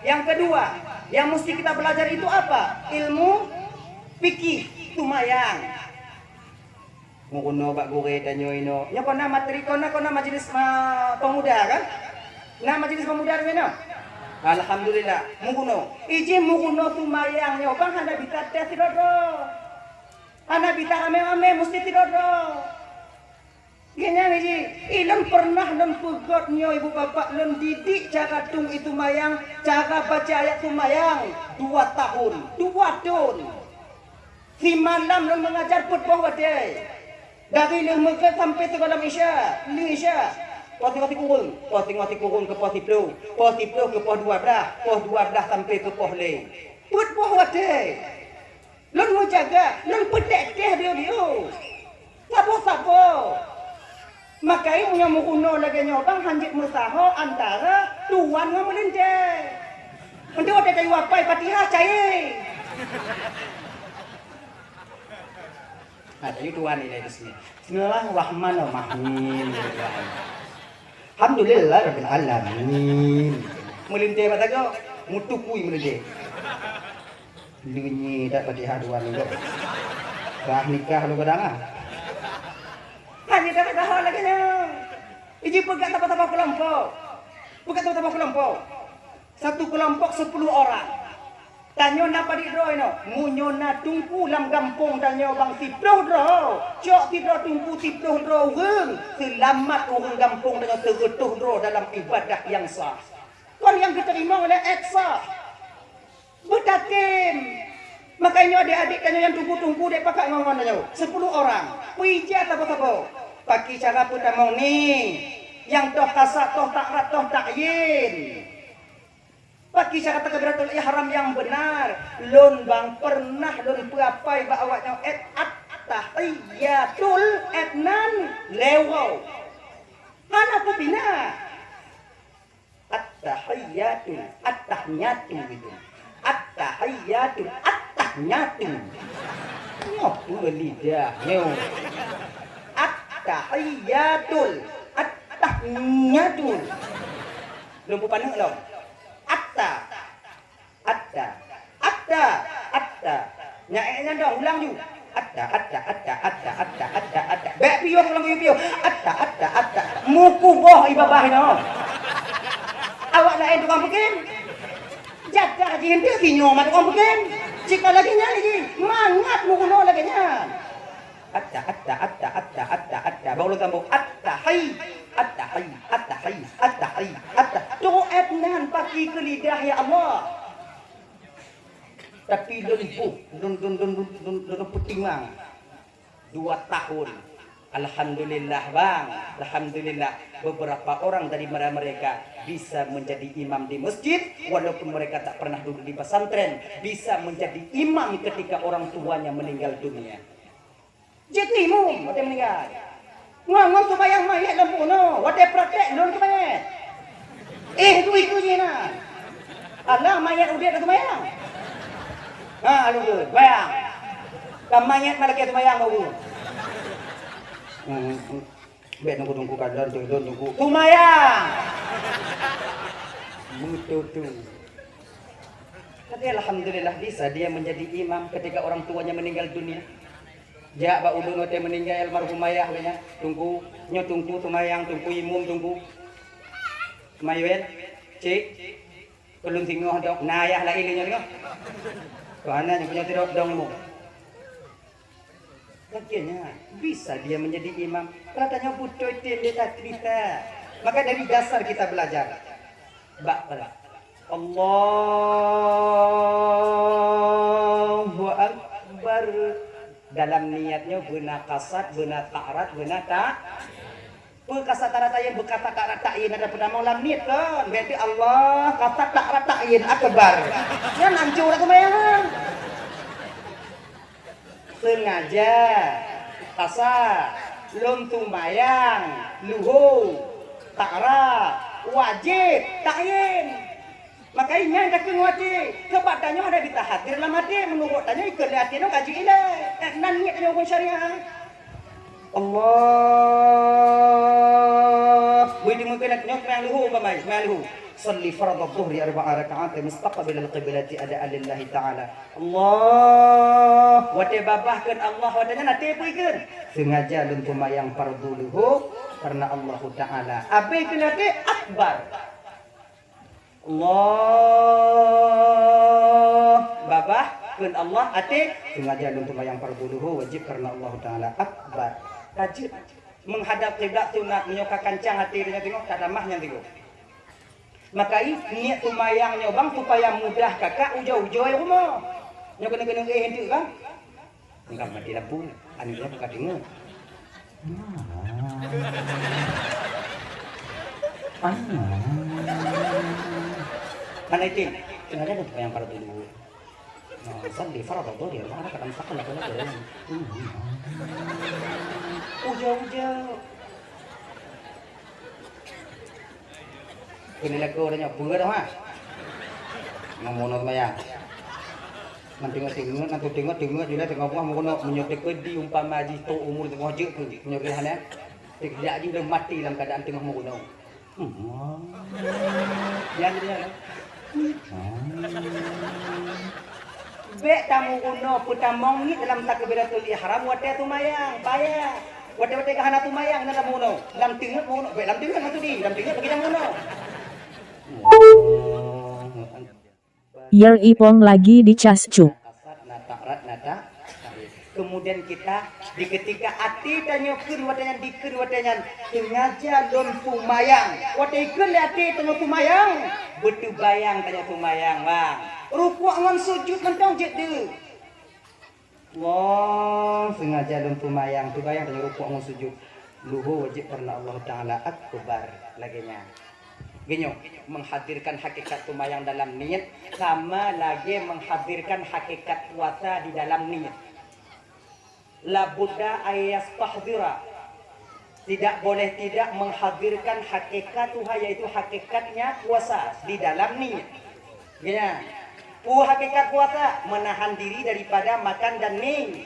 Yang kedua, yang mesti kita belajar itu apa? Ilmu fikih tumayang. Nguno Pak Gure tanyo ino. Nya kona materi kona majelis pemuda kan? Nah majelis pemuda rene. Alhamdulillah. Munguno. Iji munguno tumayang nyo bang handa bita tes tidodo. Handa bita ame-ame mesti tidodo. Gini iji, ilang pernah dan pegot nyo ibu bapak dan didik cara tung itu mayang, cara baca ayat tumayang 2 tahun, 2 tahun. Si malam dan mengajar putbah wadai. Dari lembaga sampai ke dalam Isya, Poti kurung ke poti plu ke poh 12 sampai ke poh le. Putbah wadai. Lun mau jaga, lun pedek dia. Sabo. Makanya punya mukuno lagi nyobang hanjit musaho antara tuan dengan melinte. Untuk ada kayu apa Fatihah cai. Ada itu tuan ini di sini. Bismillahirrahmanirrahim. Alhamdulillah rabbil alamin. Melinte apa tago? Mutukui melinte. Lunyi dak Fatihah dua lu. Bah nikah lu kadang. Hanya dapat dah lagi ni. Iji pegat apa-apa kelompok. Satu kelompok 10 orang. Tanyo napa di dro ino? Munyo na tungku lam gampung tanyo bang tiploh dro. Cok tidro tungku tiploh dro weng. Selamat orang gampung dengan segetuh dro dalam ibadah yang sah. Kon yang diterima oleh eksa. Betatim. Makanya adik-adik tanyo yang tungku-tungku dek pakai ngomong tanyo. 10 orang. Puija apa-apa. Pakai cara pertama ni. Yang toh kasat, toh takrat, toh takyin. Pakai cara takbiratul ihram yang benar. Lon bang pernah lon perapai ba awaknya at-tahiyatul etnan lewo. Hana ku bina. At-tahiyatul gitu. At-tahiyatul Ngopo lidah nyo. At-tahiyatul Lumpu paneng lo. Atta. Nyaeknya dong ulang ju. Atta. Bek piyo ulang piyo. Atta. Muku boh ibabah no. Awak lain tukang bikin. Jaga jinti sinyo mat tukang bikin. Jika lagi nyali mangat mukuno lagi nya. Atta. Baru kamu atta. Tuh etnan pakai ke lidah ya Allah. Tapi dun putimang 2 tahun. Alhamdulillah bang. Alhamdulillah beberapa orang dari mereka bisa menjadi imam di masjid walaupun mereka tak pernah duduk di pesantren, bisa menjadi imam ketika orang tuanya meninggal dunia. Jetimu mati meninggal. Ngomong sembahyang mayat lampu no, wadah praktek non sembahyang. Itu je na. Allah mayat udah sembahyang. Lu bayang. Kam mayat malaki sembahyang mau. Bet nunggu kadar tunggu. Tumayang. Mutu. Tapi alhamdulillah bisa dia menjadi imam ketika orang tuanya meninggal dunia. Ja ba ulun teh meninggal almarhum ayah nya tunggu tumayang tunggu imum tunggu maywen cik ulun tingoh dok nayah la ilinya ngoh kana yang punya tidok dong mu akhirnya bisa dia menjadi imam katanya butuh tim dia tak cerita maka dari dasar kita belajar Allahu Akbar dalam niatnya benar kasat, benar ta'rat, benar tak. Kasat ta'rat ta'yin, berkata ta'rat ta'yin ada pertama ulang niat kan. Berarti Allah kasat ta'rat ta'yin akbar. Yang hancur aku mayang. Sengaja kasat, lum tumayang, luhu, ta'rat, wajib ta'yin. Maka ingat dah kena hati. Sebab tanya ada di tahat. Di dalam hati menurut tanya ikut hati no kaji ilah. Nan niat tanya hukum syariah. Allah. Widi mungkin nak nyok main luhu pamai, main luhu. Salli fardhu dhuhri 4 rakaat mustaqbil al-qiblati adaan lillahi ta'ala. Allah. Wate babahkeun Allah wadanya nate puikeun. Sengaja lun tumayang fardhu luhu karena Allah Ta'ala. Abi kenate akbar. Allah babah keun Allah ate sengaja lun tumayang fardhu luhu wajib karena Allah Ta'ala akbar. Kaji menghadap kiblat sunat menyoka kancang hati dia tengok tak damahnya tengok. Maka niat tumayang nyobang supaya mudah kakak ujo-ujo ya rumah. Nyo kena hentik kan? Engkau mati lampu, anu dia buka dengar. Mana itu? Sengaja untuk yang pada dulu. Salli fardhu dhuhri mana kata mustaqil lah kalau dia. Ujo-ujo. Ini lagu dah nyok bunga dah ha. Ngomong mayang. Tengok nanti tengok juga tengok apa mau nak menyokek di umpama haji tu umur tengok je tu menyokek hana. Tidak je dah mati dalam keadaan tengah mau guna. Yang dia. Bek tamu guna putamong ni dalam takbiratul ihram wate tu mayang payah. Wate kahana tu mayang dalam guna. Dalam tengok mau bek dalam tengok tu di dalam tengok bagi dalam guna. Yer Ipong lagi dicas cuk. Kemudian kita di ketika hati tanyakeun watanya dikeun watanya sengaja lon tumayang. Watekeun hati tanya tumayang. Betu bayang tanya tumayang bang. Rukuk ngan sujud mentong je tu. Wah, sengaja lon tumayang tu bayang tanya rukuk ngan sujud. Luhu wajib karena Allah Ta'ala akbar laginya. Gini, menghadirkan hakikat tumayang dalam niat sama lagi menghadirkan hakikat puasa di dalam niat. La budda ayastahdira. Tidak boleh tidak menghadirkan hakikat Tuhan yaitu hakikatnya puasa di dalam niat. Gini, hakikat puasa menahan diri daripada makan dan minum.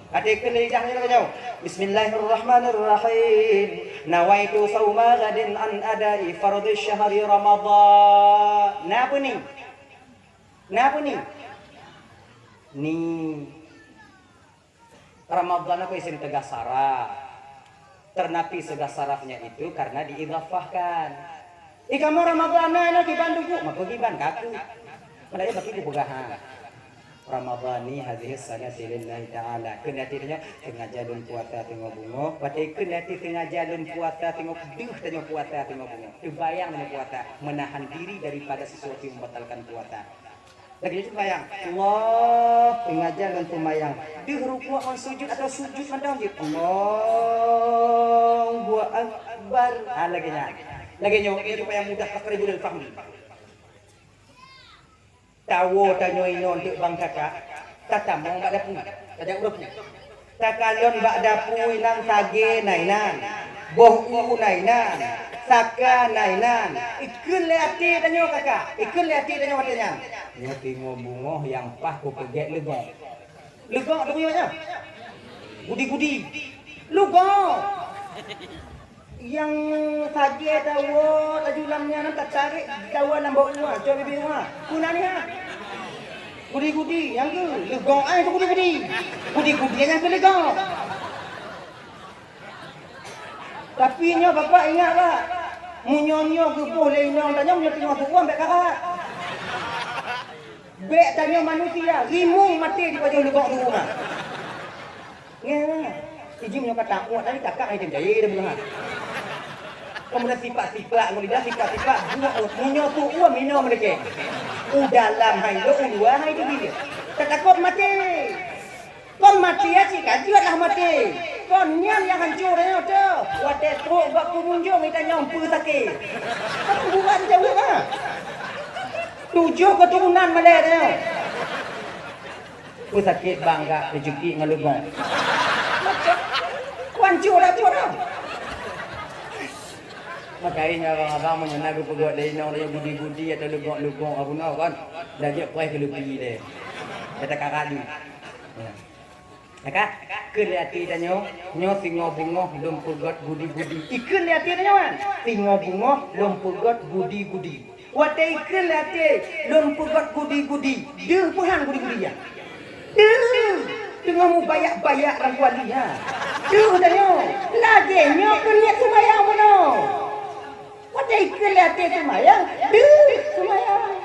Adikkan lidahnya kau. Bismillahirrahmanirrahim. Nawaitu sauma gadin an adai fardhu syahri Ramadan. Napa ni? Napa ni? Ni Ramadan aku isim tegah saraf. Ternapi segah sarafnya itu karena diidhafahkan. Kamu Ramadan na di Bandung, maka giban kaku. Padahal bagi dibugahan. Ramadhani hadhihi sanati lillahi ta'ala. Kena tidaknya tengah jalun puasa tengok bunga. Pakai kena tengah jalun puasa tengok duh tengok puasa tengok bunga. Terbayang dengan puasa menahan diri daripada sesuatu yang membatalkan puasa. Lagi itu bayang. Allah tengah jalun tumayang. Duh rukuk on sujud atau sujud mandang je. Allahu akbar. Lagi nya. Lagi nya itu yang mudah takribul fahmi. Tawo tanyo inon untuk bang kakak. Tata mau bak dapu. Ada urupnya. Takalon bak dapu inan sage nainan. Boh u nainan. Saka nainan. Ikun le ati tanyo kakak. Ikun le ati tanyo watanya. Nyo tingo bungo yang pah ku pegek legong. Legong tu punya. Gudi-gudi. Legong. Yang sage tawo tajulamnya nan tak tarik tawo nambah uang. Coba bibi uang. Kuna ni ha. Gudi-gudi yang tu legong ai tu gudi-gudi. Gudi-gudi yang tu legong. Tapi nyo bapak ingat lah. Munyonyo gebuh le inong tanya munyo tengok tu uang bek kakak. Bek tanya manusia, rimung mati di baju legong tu rumah. Ngah. Iji munyo kata uang tadi kakak ai jai dah bunga. Kemudian sifat-sifat, kemudian sifat-sifat munyo tu uang minum mereka. Dalam hai lo dua hai tu dia. Takut mati. Kon mati ya sih kajilah mati. Kon nyam yang hancur ya tu. Wate truk buat pengunjung kita nyampu sakit. Apa buat jauh ah? 7 keturunan Malay dia. Ku sakit bangga rezeki ngalugong. Hancur dah. Makanya abang menyenang aku pegot dari nong dia budi-budi atau lugok-lugok apa nak kan. Dah dia kuih ke lebih dia. Kata kakak dia. Kakak, kelihati dah nyo singo bungo lom pegot budi-budi. Ikan lihati dah nyo kan. Singo bungo lom pegot budi-budi. Watai ikan lihati lom pegot budi-budi. Dia puhan budi-budi ya. Dia tengah mu bayak-bayak rangkuan dia. Dia dah nyo. Lagi nyo kelihat sembayang mana. Wadah ikan lihat semayang, semayang.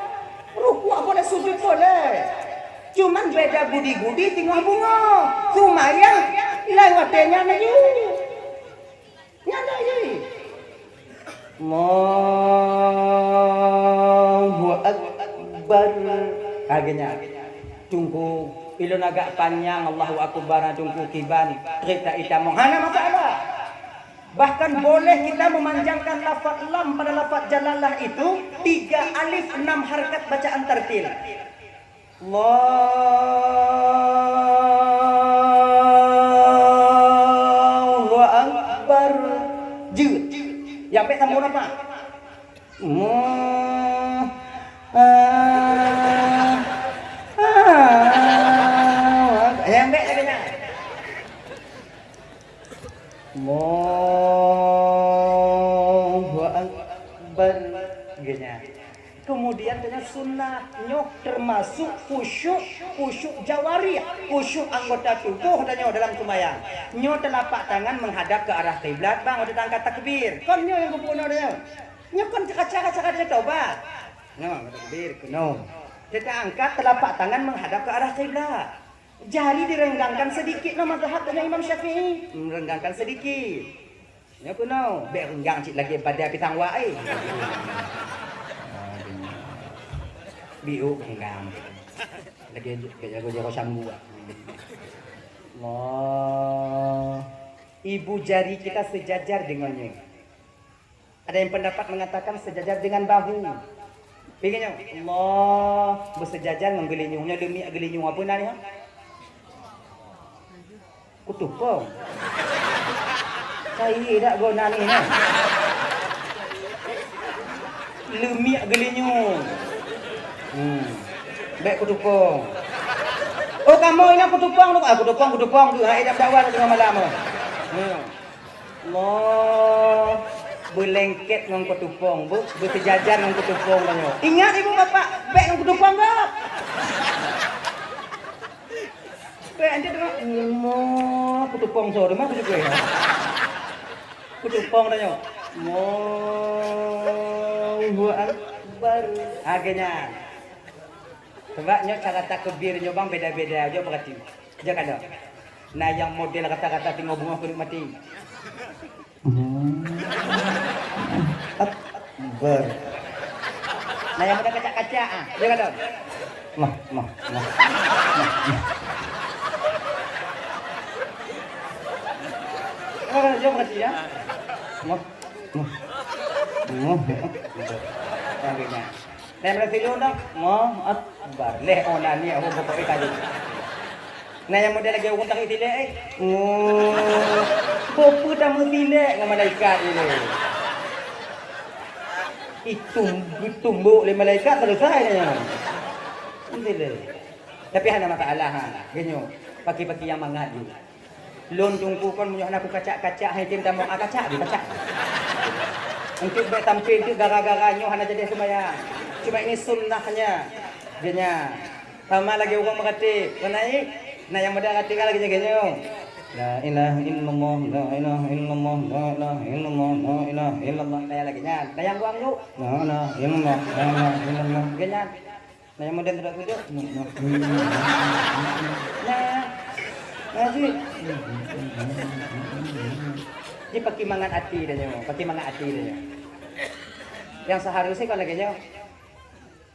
Rukuk boleh sujud boleh. Cuman beda budi-budi tinggal bunga. Semayang, lain wadahnya aja. Nyada aja. Allahu Akbar. Agaknya, tunggu. Ilun agak panjang, Allahu Akbar, tunggu kiban. Cerita itamong, hana masalah. Bahkan boleh kita memanjangkan lafaz lam pada lafaz jalalah itu 3 alif 6 harakat bacaan tartil. Allahu Akbar. Jut. Yang sampai sambung apa? Yang baik katanya. Allahu Akbar. Kemudian dengan sunnah nyok termasuk khusyuk jawari, khusyuk anggota tubuh dan dalam sembahyang. Nyok telapak tangan menghadap ke arah kiblat, bang udah angkat takbir. Kon nyok yang kumpul dia. Nyok kon cakap-cakap dia taubat. No, takbir kuno. Kita angkat telapak tangan menghadap ke arah kiblat. Jari direnggangkan sedikit no mazhab dengan Imam Syafi'i. Merenggangkan sedikit. Ya kuno, biar renggang cik lagi pada pitang wae. Biu renggang. Lagi jago sambu. Allah. Ibu jari kita sejajar dengannya. Ada yang pendapat mengatakan sejajar dengan bahu. Pengennya Allah bersejajar menggelinyungnya demi gelinyung apa nanya? Kutupong. Saya tak guna ni. Lemiak gelinyung. Baik kutupong. Oh kamu ini kutupong tu. Kutupong tu. Hai dah dakwah tengah malam. Allah berlengket dengan kutupong, bersejajar dengan kutupong banyak. Ingat ibu bapak, baik dengan kutupong tak? Anda dengar, kutupong sore mah kudu ya. Kutupong tanya. Allahu Akbar. Agaknya. Sebabnya cara takbir nyobang beda-beda aja berarti. Jangan ada. Nah yang model kata-kata tinggal bunga kulit mati. Akbar. Nah yang udah kaca-kaca ah. Jangan ada. Mah. Jom berarti ya. Akhirnya. Dan berarti dong, Akbar. Leh onani aku bapak kali. Nah yang model lagi orang tak tilek Popo dah mentilek dengan malaikat ini. Itu tumbuk oleh malaikat selesai nya. Tilek. Tapi hanya masalah genyo. Pagi-pagi yang mangat je. Lon tunggu kon munyo aku kacak-kacak hai tim tamong kacak di kacak. Untuk baik tampil itu gara-garanya hanya jadi sembahyang. Cuma ini sunnahnya. Genya. Sama lagi orang mengerti. Naik. Nah yang mudah ngerti lagi jaganya. La ilaha illallah, la ilaha illallah, la ilaha illallah, la ilaha illallah. Nah lagi nya. Nah yang buang lu. La ilaha illallah, la ilaha illallah. Genya. Nah yang mudah tidak duduk. Nah. Ngaji. Di pakai mangan hati dah nyo, pakai mangan hati dah nyo. Yang seharusnya kalau lagi nyo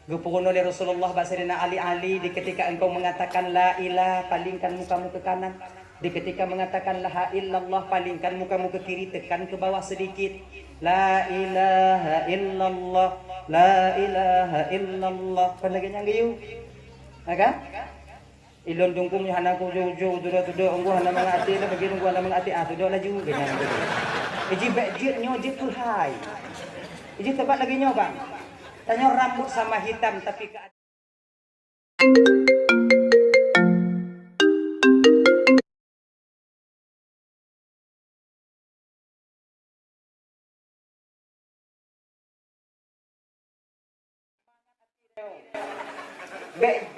Gupurun oleh Rasulullah Basirina Ali di ketika engkau mengatakan la ilah palingkan mukamu ke kanan. Di ketika mengatakan la illallah palingkan mukamu ke kiri, tekan ke bawah sedikit. La ilaha illallah, la ilaha illallah. Kan lagi nyanggiu. Maka Ilon dungkung hana ku jo tudo unggu hana mangati la bagi unggu hana mangati tudo laju ganyan. Iji bejit nyo jit tu hai. Iji tebak lagi nyo bang. Tanya rambut sama hitam tapi ke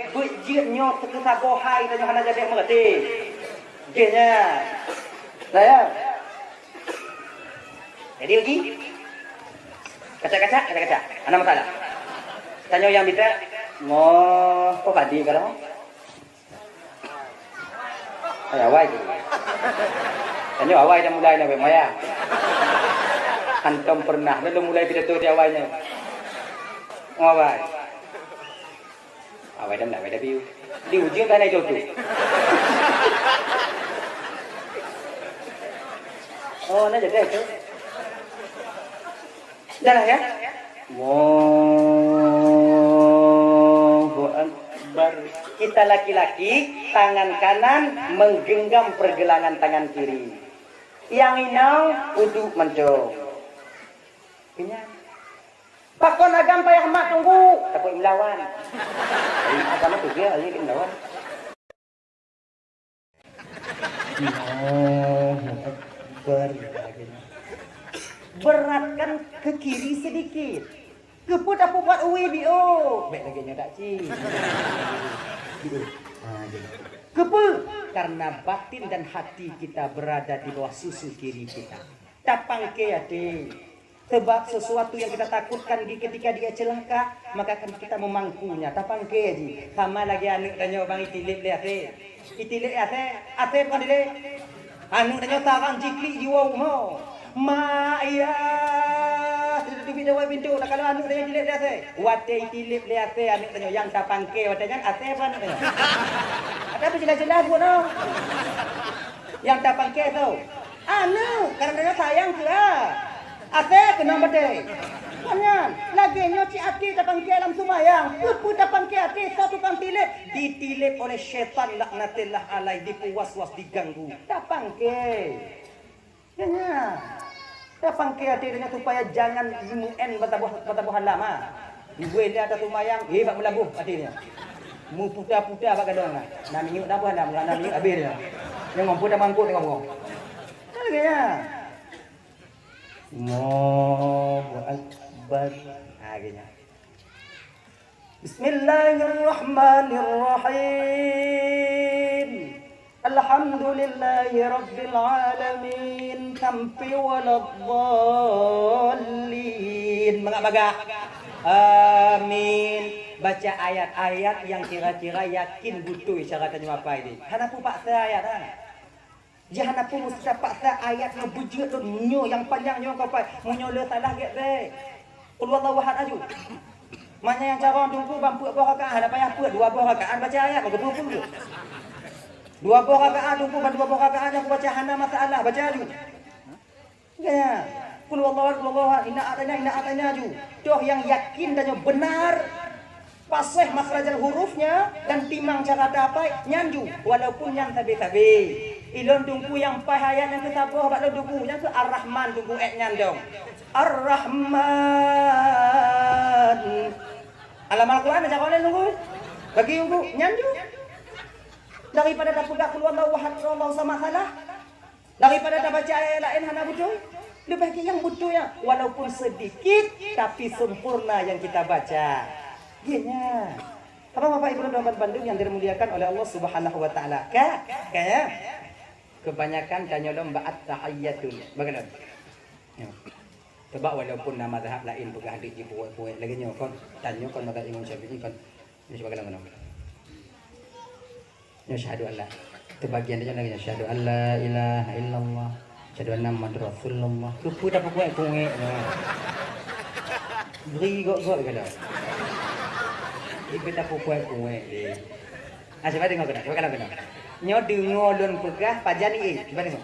bejit nyo terkesa bohai tanya hana jadi mengerti. Genya. Saya. Jadi uji. Kaca. Ana masalah. Tanya yang bisa mau kok kadi karo? Ay away. Tanya away dah mulai nak maya. Antum pernah belum mulai pidato di awalnya. Away. Away dah view. Di ujung dah naik tu. Oh, nak jadi tu. Dah ya? Allahu Akbar. Kita laki-laki tangan kanan menggenggam pergelangan tangan kiri. Yang inau untuk mencong. Punya. Pakon agam payah mak tunggu. Takut melawan. Agama tu dia aja melawan. Allahu Akbar. Beratkan ke kiri sedikit. Keput apa buat bio. Baik lagi nyo tak ci. Keput karena batin dan hati kita berada di bawah susu kiri kita. Tapang ke ade. Sebab sesuatu yang kita takutkan ketika dia celaka, maka akan kita memangkunya. Tapang ke aji. Sama lagi anu tanya bang itilip le ate. Itilip ate bukan dile. Anu tanya tarang jikli jiwa mo. Ma ya tu video pintu nak kalau anu tanya tilip dia wate tilip dia anu tanya yang tapangke wate kan ate apa anu ada apa jelas-jelas buat no yang tapangke tu anu kadang-kadang sayang tu ate kena bade kanyan lagi nyoci ati tapangke dalam sumayang pupu tapangke ati satu tukang tilip ditilip oleh syaitan laknatillah alai dipuas-was diganggu tapangke ya. Tapang ke hati supaya jangan imuen batabuhan lama. Ibu dia ada tumayang, bak melabuh hatinya. Mu puda-puda bak kadang. Nak minyak dah buah nak minyak habis dia. Yang mampu dah mangkuk tengok kau. Kaya. Allahu Akbar. Kaya. Bismillahirrahmanirrahim. Alhamdulillahi Rabbil Alamin. Sampai waladhalin. Mengak-magak. Amin. Baca ayat-ayat yang kira-kira yakin butuh syaratannya apa ini. Hanapu paksa ayat kan? Jangan apa mesti paksa ayat yang bujut tu nyo yang panjang nyo kau pai. Munyo le salah get be. Qul wallahu ahad aju. Mana yang cara tunggu bampu buah rakaat ada payah apa? Dua buah rakaat baca ayat kau betul tu. Dua buah rakaat tunggu dua buah rakaat aku baca hana masalah baca aju. Ya. Qul wallahu inna atanya aju. Doh yang yakin dan yang benar pasih makhrajal hurufnya dan timang cara dapai nyanju walaupun yang tabi-tabi. Ilon tunggu yang pahayat yang kesabuh bak tunggu yang ke Ar-Rahman tunggu nyandong. Ar-Rahman. Alam Al-Quran macam mana tunggu? Bagi tunggu nyanju. Daripada dah pegang keluar Allah sama salah. Daripada dah baca ayat lain hana betul. Lebih yang betul ya walaupun sedikit tapi sempurna yang kita baca. Gini. Apa Bapak Ibu dan Bandung yang dimuliakan oleh Allah Subhanahu wa taala. Kayak kebanyakan tanya lomba at-tahiyyatun. Bagaimana? Coba walaupun nama mazhab lain bukan hadis di buat lagi nyo kon tanya kon mazhab Imam Syafi'i kon ini bagaimana? Ya syahadu Allah. Tebagian dia lagi syahadu alla ilaha illallah. Syahadu anna Muhammadar Rasulullah. Kupu dapat kuat kuat. Beri gok-gok ke dah. Ibu tak kuat kuat. Coba tengok kena. Coba kalau kena. Nyo dengo lon pegah pajani Coba tengok.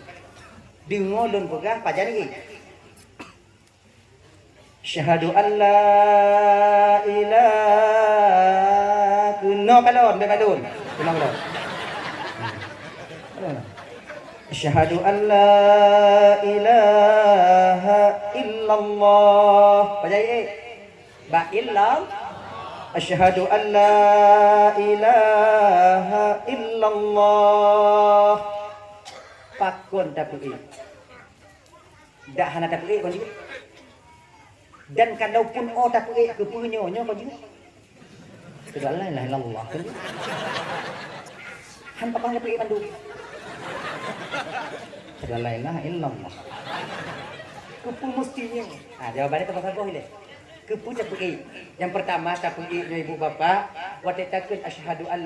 Dengo lon pegah pajani Syahadu alla ilaha no kalon be kalon. Tenang dah. Asyhadu an la ilaha illallah. Bajai ba illallah. Asyhadu an la ilaha illallah. Pakon tapui. Dah hana tapui kon juga. Dan kalaupun oh tapui kepunyonya kon juga. Sudah la ilaha illallah. Han pakon tapui pandu. Sudah la ilaha illallah. Kepu mestinya. Jawabannya tempat kau ini. Kepu tapui. Yang pertama tapuinya ibu bapa, watatakun asyhadu an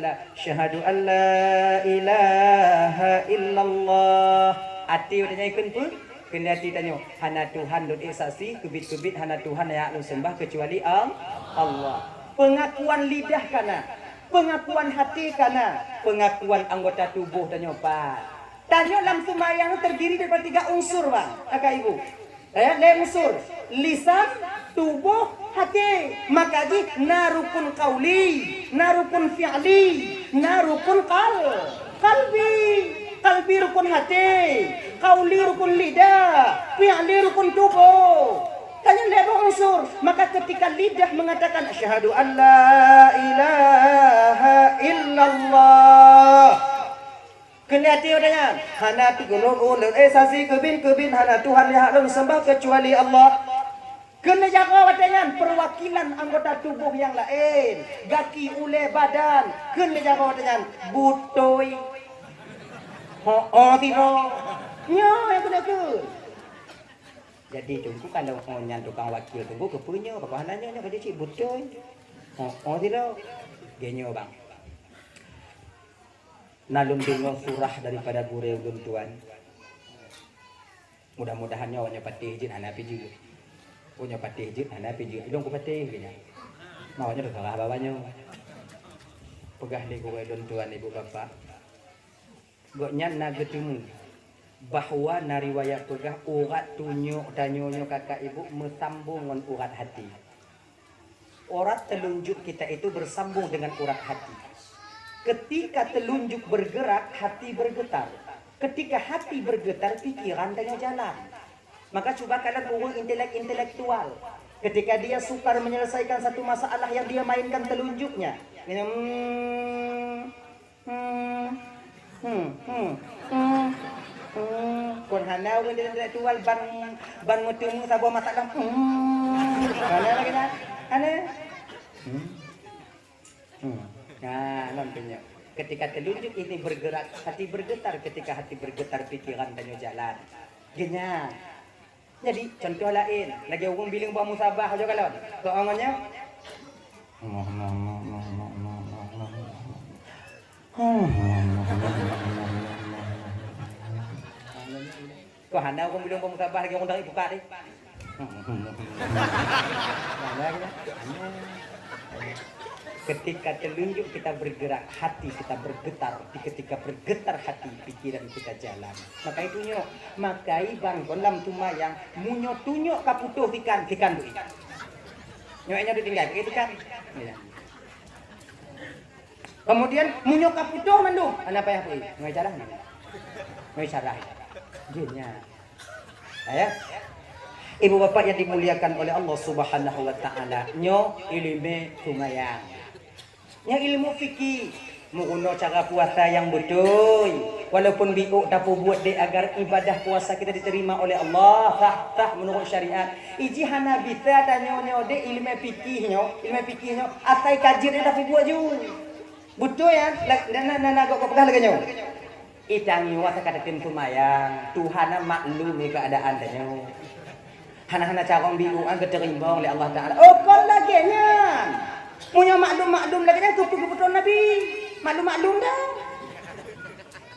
la ilaha illallah. Ati udahnya ikut pun kena hati tanya hana Tuhan dot esasi kebit-kebit hana Tuhan yang lu sembah kecuali Allah. Pengakuan lidah kana, pengakuan hati kana, pengakuan anggota tubuh tanya Pak. Tanya dalam sembahyang terdiri daripada 3 unsur Bang, Kakak Ibu. Unsur lisan, tubuh, hati. Maka ji narukun qauli, narukun fi'li, narukun qalbi. Qalbi rukun hati, qauli rukun lidah, fi'li rukun tubuh. Tanya leba unsur. Maka ketika lidah mengatakan asyhadu an la ilaha illallah, kena hati udahnya hana tigulung ulun esasi kebin hana Tuhan yang hak sembah kecuali Allah. Kena jaga wadangan perwakilan anggota tubuh yang lain, gaki ule badan. Kena jaga wadangan butoi tino nya yang kena ke. Jadi tunggu kalau nyan tukang wakil tunggu kepunya apa hananya nya kada cik butoi tino genyo Bang. Nalum dengar surah daripada gure ulun tuan. Mudah-mudahan nyawanya patih jin hana piji. Punya patih jin hana piji. Ilung ku patih gini. Maunya udah kalah bawanya. Pegah ni gure ulun tuan ibu bapa. Goknya na getemu bahwa nariwayat pegah urat tunjuk tanyonyo kakak ibu mesambung dengan urat hati. Urat telunjuk kita itu bersambung dengan urat hati. Ketika telunjuk bergerak, hati bergetar. Ketika hati bergetar, pikiran tengah jalan. Maka coba kalian urus intelektual. Ketika dia sukar menyelesaikan satu masalah yang dia mainkan telunjuknya. Kon hana urus intelektual ban mutemu sabuah masalah. Hana lagi dah. Hana. Nah, nantinya ketika telunjuk ini bergerak, hati bergetar. Ketika hati bergetar, pikiran tanya jalan. Genya. Jadi contoh lain, lagi orang bilang buat musabah aja kalau. Soalnya kau hana orang bilang buat musabah lagi orang dari buka deh. Ketika telunjuk kita bergerak, hati kita bergetar. Ketika bergetar hati, pikiran kita jalan. Maka itu nyok, makai bang kolam tumayang munyo tunyok kaputuh ikan duit. Nyoknya ditinggal, begitu kan? Ya. Kemudian munyo kaputuh mandu. Anak apa ya pui? Ngai carah nih. Ngai carah. Jinnya. Ya. Ibu bapak yang dimuliakan oleh Allah Subhanahu wa taala, nyo ilmu tumayang. Yang ilmu fikih, menguno cara puasa yang betul. Walaupun biuk tapi buat dia agar ibadah puasa kita diterima oleh Allah sah menurut syariat. Iji hana bisa tanya de ilmu fikihnya, asai kaji dia tapi buat ju. Betul ya? Nana kok pegang lagi nyo. Itangi wasa kata tim tumayang, Tuhan maklum keadaan tanya. Hana carong biuk an diterima oleh Allah Taala. Oh kon lagi nya. Punya maklum lagi kan kebetulan Nabi. Maklum dah.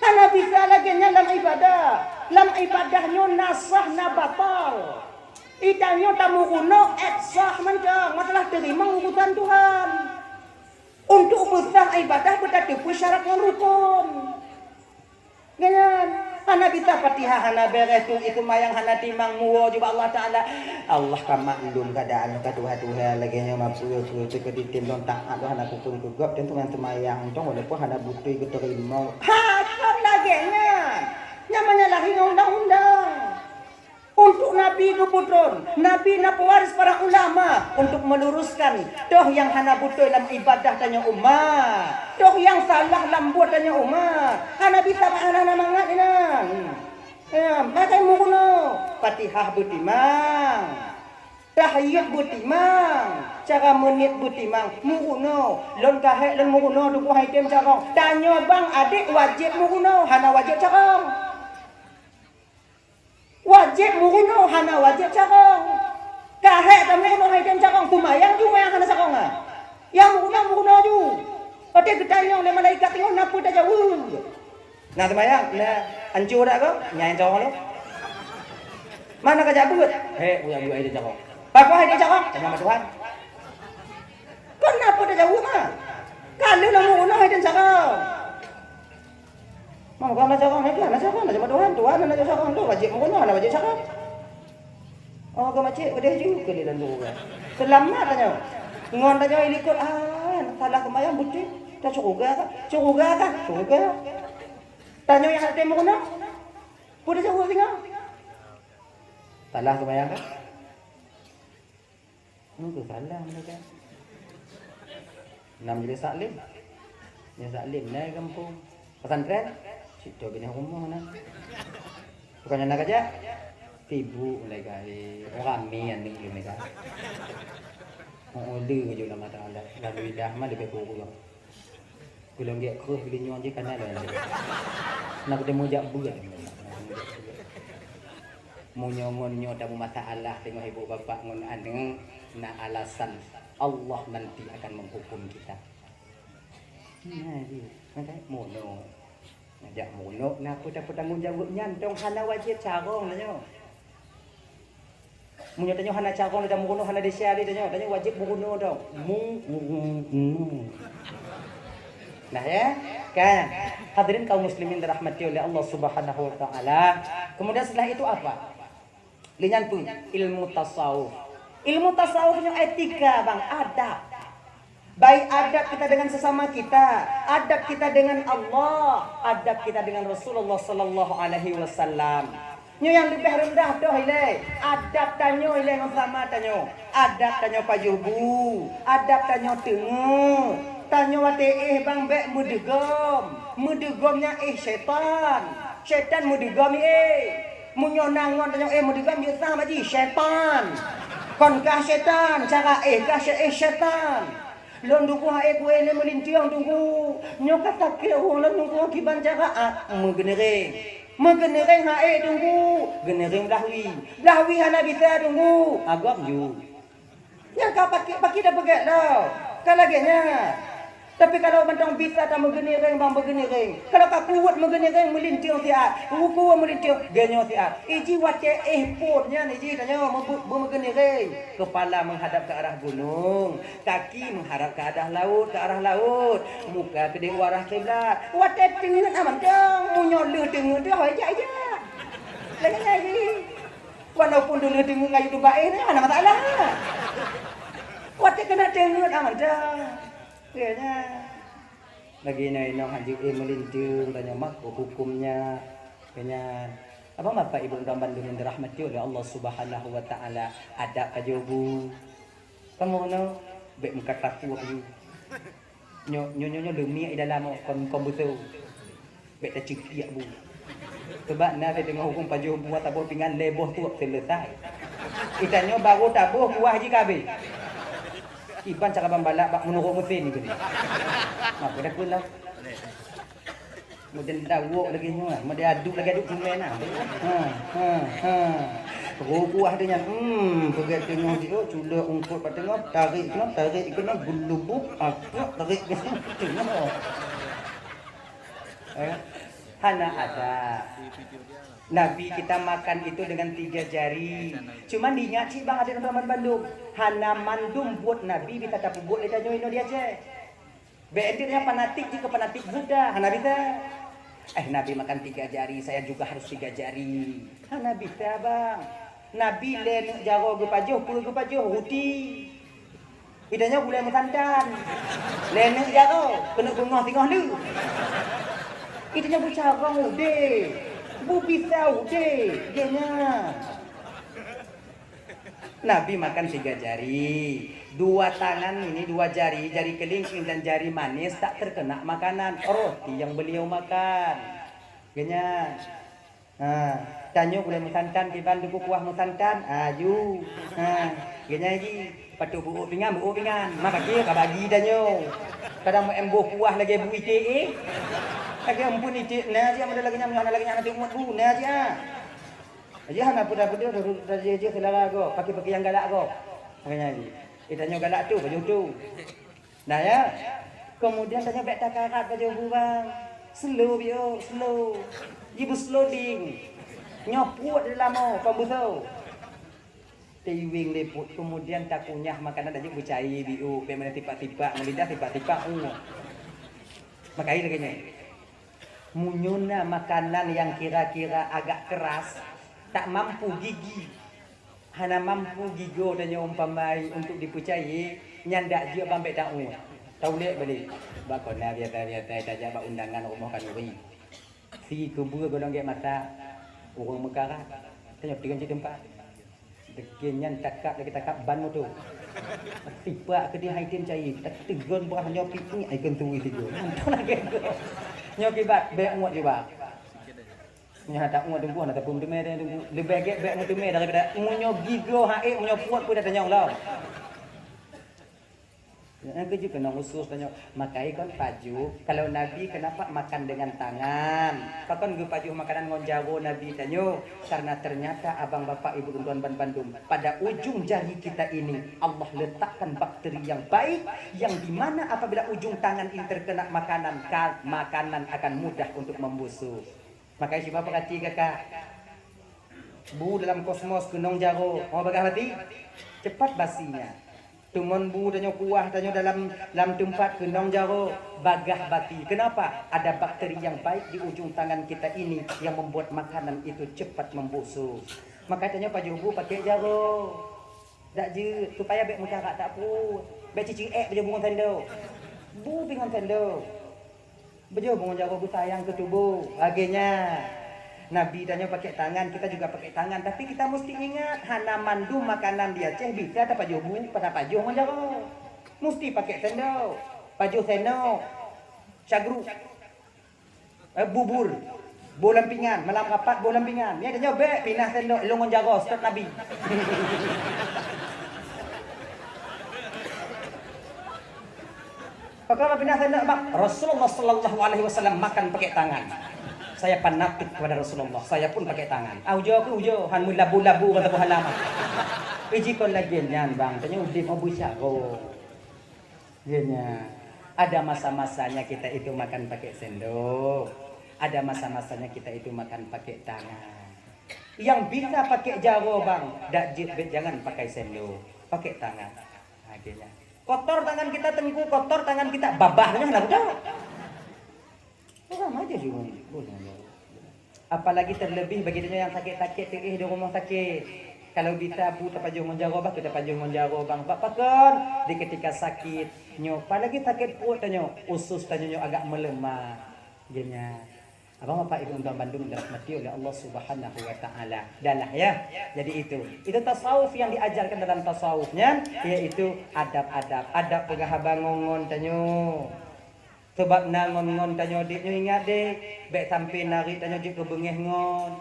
Hana bisa lagi dalam ibadah. Dalam ibadahnya nasah na batal. Idannya tamu kuno sah mencang. Masalah terima urusan Tuhan. Untuk urusan ibadah bertemu syarat yang rukun. Ganyan. Hana bisa Fatihah, hana beres itu mayang hana timang muo juga Allah Taala. Allah kan maklum keadaan ka Tuhan lagi nya mampu itu ke ditim don taat hana kukun kugop dan tuman semayang tong walaupun hana butuh keterima. Ha kan lagi nya. Namanya hingga undang-undang. Untuk Nabi Nubudron, Nabi na pewaris para ulama untuk meluruskan toh yang hana butuh dalam ibadah tanya umat, toh yang salah lambut tanya umat. Hana bisa hana mangat inang. Ya, pakai mukuno, Fatihah butimang, tahiyat butimang, cara menit butimang, mukuno, lon kahek lon mukuno duku haitem carong. Tanya bang adik wajib mukuno, hana wajib carong. Wajib mukuno, hana wajib carong. Kahek tak mukuno haitem carong, kumayang juga yang hana carong ah. Yang mukuno ju. Ate ketayang le malaikat tengok napa dah jauh. Nah semayang, nah hancur dah kau, nyain carong lo. Mana kerja buat? Uya dia carong. Pakwa dia carong, tanya sama Tuhan. Kenapa dah jauh mah? Kalau nak mukuno haitem carong. Mau kau nak carong, nak carong, nak sama Tuhan nak carong tu wajib mukuno, nak wajib carong. Oh kau macam udah juga di dalam dulu. Selamat tanya. Ngon tanya ikut salah kemayang bukti. Dah cukup kah? Cukup kah? Tanya yang ada mukuno. Boleh jauh tinggal. Salah kemayang kah? Enggak salah mereka. Nam jadi saklim. Ya saklim naik kampung. Pesantren. Situ bini rumah mana? Bukannya nak aja? Tibu mulai kali. Orang yang ni mereka. Oh lu je nama Taala. Lalu dah mah lebih kurang. Belum dia kerus bila nyon je kanan dah. Nak ketemu jak buat. Monyo tak masalah tengok ibu bapa ngon aneng nak alasan Allah nanti akan menghukum kita. Nah dia, macam mono. Ngajak mono nak apa tanggung jawabnya dong hana wajib carong tanya. Munyo tanya hana carong dah mono hana desa dia tanya wajib mono dong. Nah ya, kan. Hadirin kaum muslimin dirahmati oleh Allah Subhanahu wa taala. Kemudian setelah itu apa? Linyan pun ilmu tasawuf. Ilmu tasawufnya etika, Bang, adab. Baik adab kita dengan sesama kita, adab kita dengan Allah, adab kita dengan Rasulullah sallallahu alaihi wasallam. Nyo yang lebih rendah doh ile, adab tanyo ile sama tanyo. Adab tanyo pajubu, adab tanyo tengu. Tanyo wate bang bek mudegomnya syaitan. Syaitan mudegom munyo nangon tanyo mudegom dia sama ji syaitan. Kon kah syaitan, cara kah syaitan. Lon duku hae kue le melintiang tunggu. Nyo kata ke lon tunggu kiban cara Mengenereng hae tunggu. Genereng lahwi hana bisa tunggu. Agak ju. Yang kau pakai dah pegat dah. Kan lagi nya. Tapi kalau bentang bisa tak mengenereng bang mengenereng. Kalau kau kuat mengenereng melintiang siat. Ruku melintiang genyo siat. Iji wace punnya ni ji tanya mengenereng. Kepala menghadap ke arah gunung, kaki menghadap ke arah laut, muka ke arah kiblat. Wace tengah aman dong, munyo le tengah dia aja. Lagi. Walaupun dulu tengah ngayu tu baik ni ada masalah. Wace kena tengah aman dong. Kayaknya lagi nong haji melintir tanya mak hukumnya kayaknya apa bapak ibu dan bandung yang dirahmati oleh Allah Subhanahu wa taala ada kajobu kamu no bek muka taku aku nyo demi dalam komputer bek tak cikik bu sebab na saya tengok hukum pajobu ataupun pingan leboh tu selesai itanya baru tabuh buah haji kabeh. Iban cakap balak bak menurut mesin ni gini. Apa dah pula. Kemudian dawuk lagi ni mah dia aduk semen ah. Buah dia pergi tengok dia cula ungkut pat tengok tarik kena gelubuk tarik tengok. Hana ada. Nabi kita makan itu dengan 3 jari. Cuman diingat cik bang ada orang Bandung. Hana mandum buat Nabi bisa tak buat dia join dia je. Beedirnya fanatik jika fanatik Buddha. Hana bisa. Nabi makan 3 jari, saya juga harus 3 jari. Hana bisa bang. Nabi len jaro gepajuh, puluh gepajuh ruti. Idanya boleh mengantan. Len jaro kena bengah tengah lu. Idanya bicara mudah. Bu pisau deh, jangan. Nabi makan 3 jari, 2 tangan ini 2 jari, jari kelingking dan jari manis tak terkena makanan roti yang beliau makan. Ganyan. Tanyo boleh musantan kiban duku kuah musantan, ayu. Ganyan lagi. Patu buuk pingan, Mak bagi tanyo. Kadang mau embuh kuah lagi bu ite. Lagi ampun ite, nah dia ada lagi nyam nanti umut bu, nah dia. Aja hana puda-puda raja selera go, pakai yang galak go. Makanya ni. Tanya galak tu, baju tu. Nah ya. Kemudian tanya baik takarat baju bang. Slow bio, slow. Ibu slowing. Nyoput dalam mau pembuso. Tiwing leput kemudian tak kunyah makanan aja bercai bio, bagaimana tipak-tipak, melidah tipak-tipak. Makanya lagi ni. Munyuna makanan yang kira-kira agak keras tak mampu gigi, hana mampu gigo dan umpamai untuk dipercayai nyandak dia bambek tak tahu lek balik bakon na biasa saja bak undangan rumah kanuri si kubur golong gek mata orang Mekah tanya dengan tempat dekenyan takap lagi takap ban tu tiba ke dia haitin cai tak tegon berah nyopi ni ai kentu itu tu nak ke nyopi bat be muat juga nya tak muat tunggu nak tapum deme tunggu lebih agak baik muat deme daripada munyo gigo haik munyo puat pun dah tanyong lah. Yang keju kena khusus tanya makai kan paju kalau Nabi kenapa makan dengan tangan? Pakon gue paju makanan ngonjawo Nabi tanyo karena ternyata abang bapak ibu tuan ban Bandung pada ujung jari kita ini Allah letakkan bakteri yang baik yang dimana apabila ujung tangan ini terkena makanan makanan akan mudah untuk membusuk. Makanya siapa perhati kakak bu dalam kosmos gunung jaro mau bagah hati cepat basinya tumon bu danyo kuah danyo dalam tempat gunung jaro bagah bati. Kenapa? Ada bakteri yang baik di ujung tangan kita ini yang membuat makanan itu cepat membusuk. Makanya paju bu pakai jaro dak je supaya bek muka tak pun bek cicing baju bunga tendo bu bingung tendo bejo bunga jaro bu sayang ke tubuh akhirnya Nabi tanya pakai tangan, kita juga pakai tangan, tapi kita mesti ingat hana mandu makanan dia ceh bisa ada paju bu pada paju bunga jaro mesti pakai sendok paju sendok sagru bubur bolam pingan malam rapat bolam pingan ni tanya bek pinah sendok longon jaro stop Nabi. Kalau pindah sendok bak Rasulullah sallallahu alaihi wasallam makan pakai tangan. Saya fanatik kepada Rasulullah. Saya pun pakai tangan. Ujo han labu-labu kata bu halaman. Iji kon lagi nyan bang. Tanya udah mau bisa oh. Nya ada masa-masanya kita itu makan pakai sendok. Ada masa-masanya kita itu makan pakai tangan. Yang bisa pakai jaro bang, jangan pakai sendok, pakai tangan. Akhirnya kotor tangan kita tengku, kotor tangan kita babahnya nak udah. Sama aja juga. Apalagi terlebih bagi dia yang sakit-sakit di rumah sakit. Kalau bisa bu tapaju menjaro bang, kita paju menjaro bang. Bapak kan di ketika sakit nyo, apalagi sakit perut tanyo, usus tanyo agak melemah. Genya. Abang bapak ibu tuan Bandung dirahmati oleh Allah Subhanahu wa taala. Dalah ya. Jadi itu tasawuf yang diajarkan dalam tasawufnya yaitu adab-adab. Adab pengahabangongon tanyo. Sebab nangon-ngon tanyo dik nyo ingat dek, bek sampai narik tanyo dik ke bengeh ngon.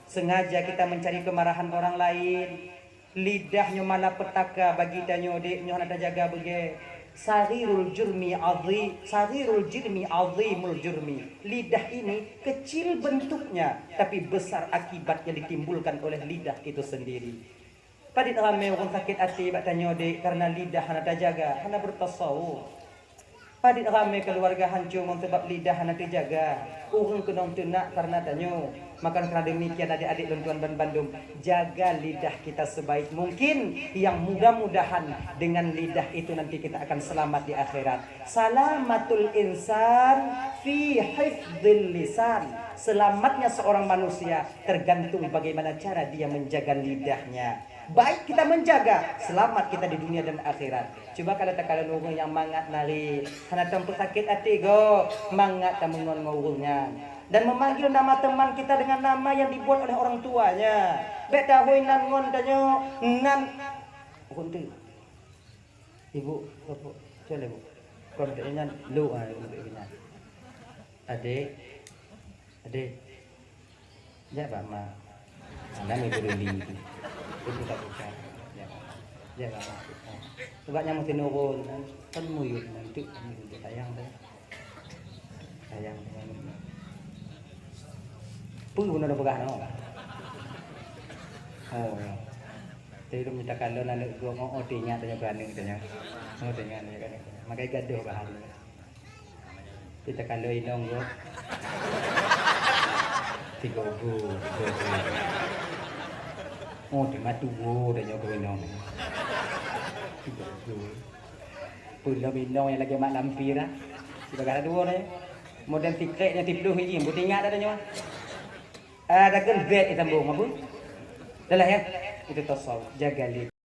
Sengaja kita mencari kemarahan orang lain. Lidahnya mana petaka bagi tanyo dik nyo nak jaga bege. Sarirul jurmi azimul jurmi. Lidah ini kecil bentuknya tapi besar akibat yang ditimbulkan oleh lidah itu sendiri. Padit ramai orang sakit hati bak tanyo dik karena lidah nak jaga, hana bertasawuf. Padit ramai keluarga hancur sebab lidah hana dijaga. Urung kenong tunak karena tanyo. Maka kerana demikian adik-adik dan tuan Bandung, jaga lidah kita sebaik mungkin. Yang mudah-mudahan dengan lidah itu nanti kita akan selamat di akhirat. Salamatul insan fi hifdzil lisan. Selamatnya seorang manusia tergantung bagaimana cara dia menjaga lidahnya. Baik kita menjaga, selamat kita di dunia dan akhirat. Coba kalau tak kalau orang yang mangat nari, karena tempat sakit hati go, mangat tak mengon ngurungnya. dan memanggil nama teman kita dengan nama yang dibuat oleh orang tuanya. Beta hui nan ngon tanyo nan kunti. Ibu, bapak, coba ibu. Kontennya lu ibunya. Adik, ya Pak Ma. Anda ibu dulu. Ibu tak bisa. Ya Pak Ma. Sebabnya mesti nurun kan muyut nanti sayang deh. Sayang. Pun ada pegah no. Oh. Jadi lu minta kalau anak gua mau otinya tanya berani tanya. Mau tanya kan. Makai gaduh bahan. Kita kalau inong gua. Tiga bu. Oh, di matu bu tanya gua inong. Tiga bu. Pulau inong yang lagi mak lampir ah. Sebagai dua nih. Modern tiketnya tipe ini, buat ingat adanya. Ada kan bed itu bung, apa? Dah lah ya, itu tosol, jaga lid.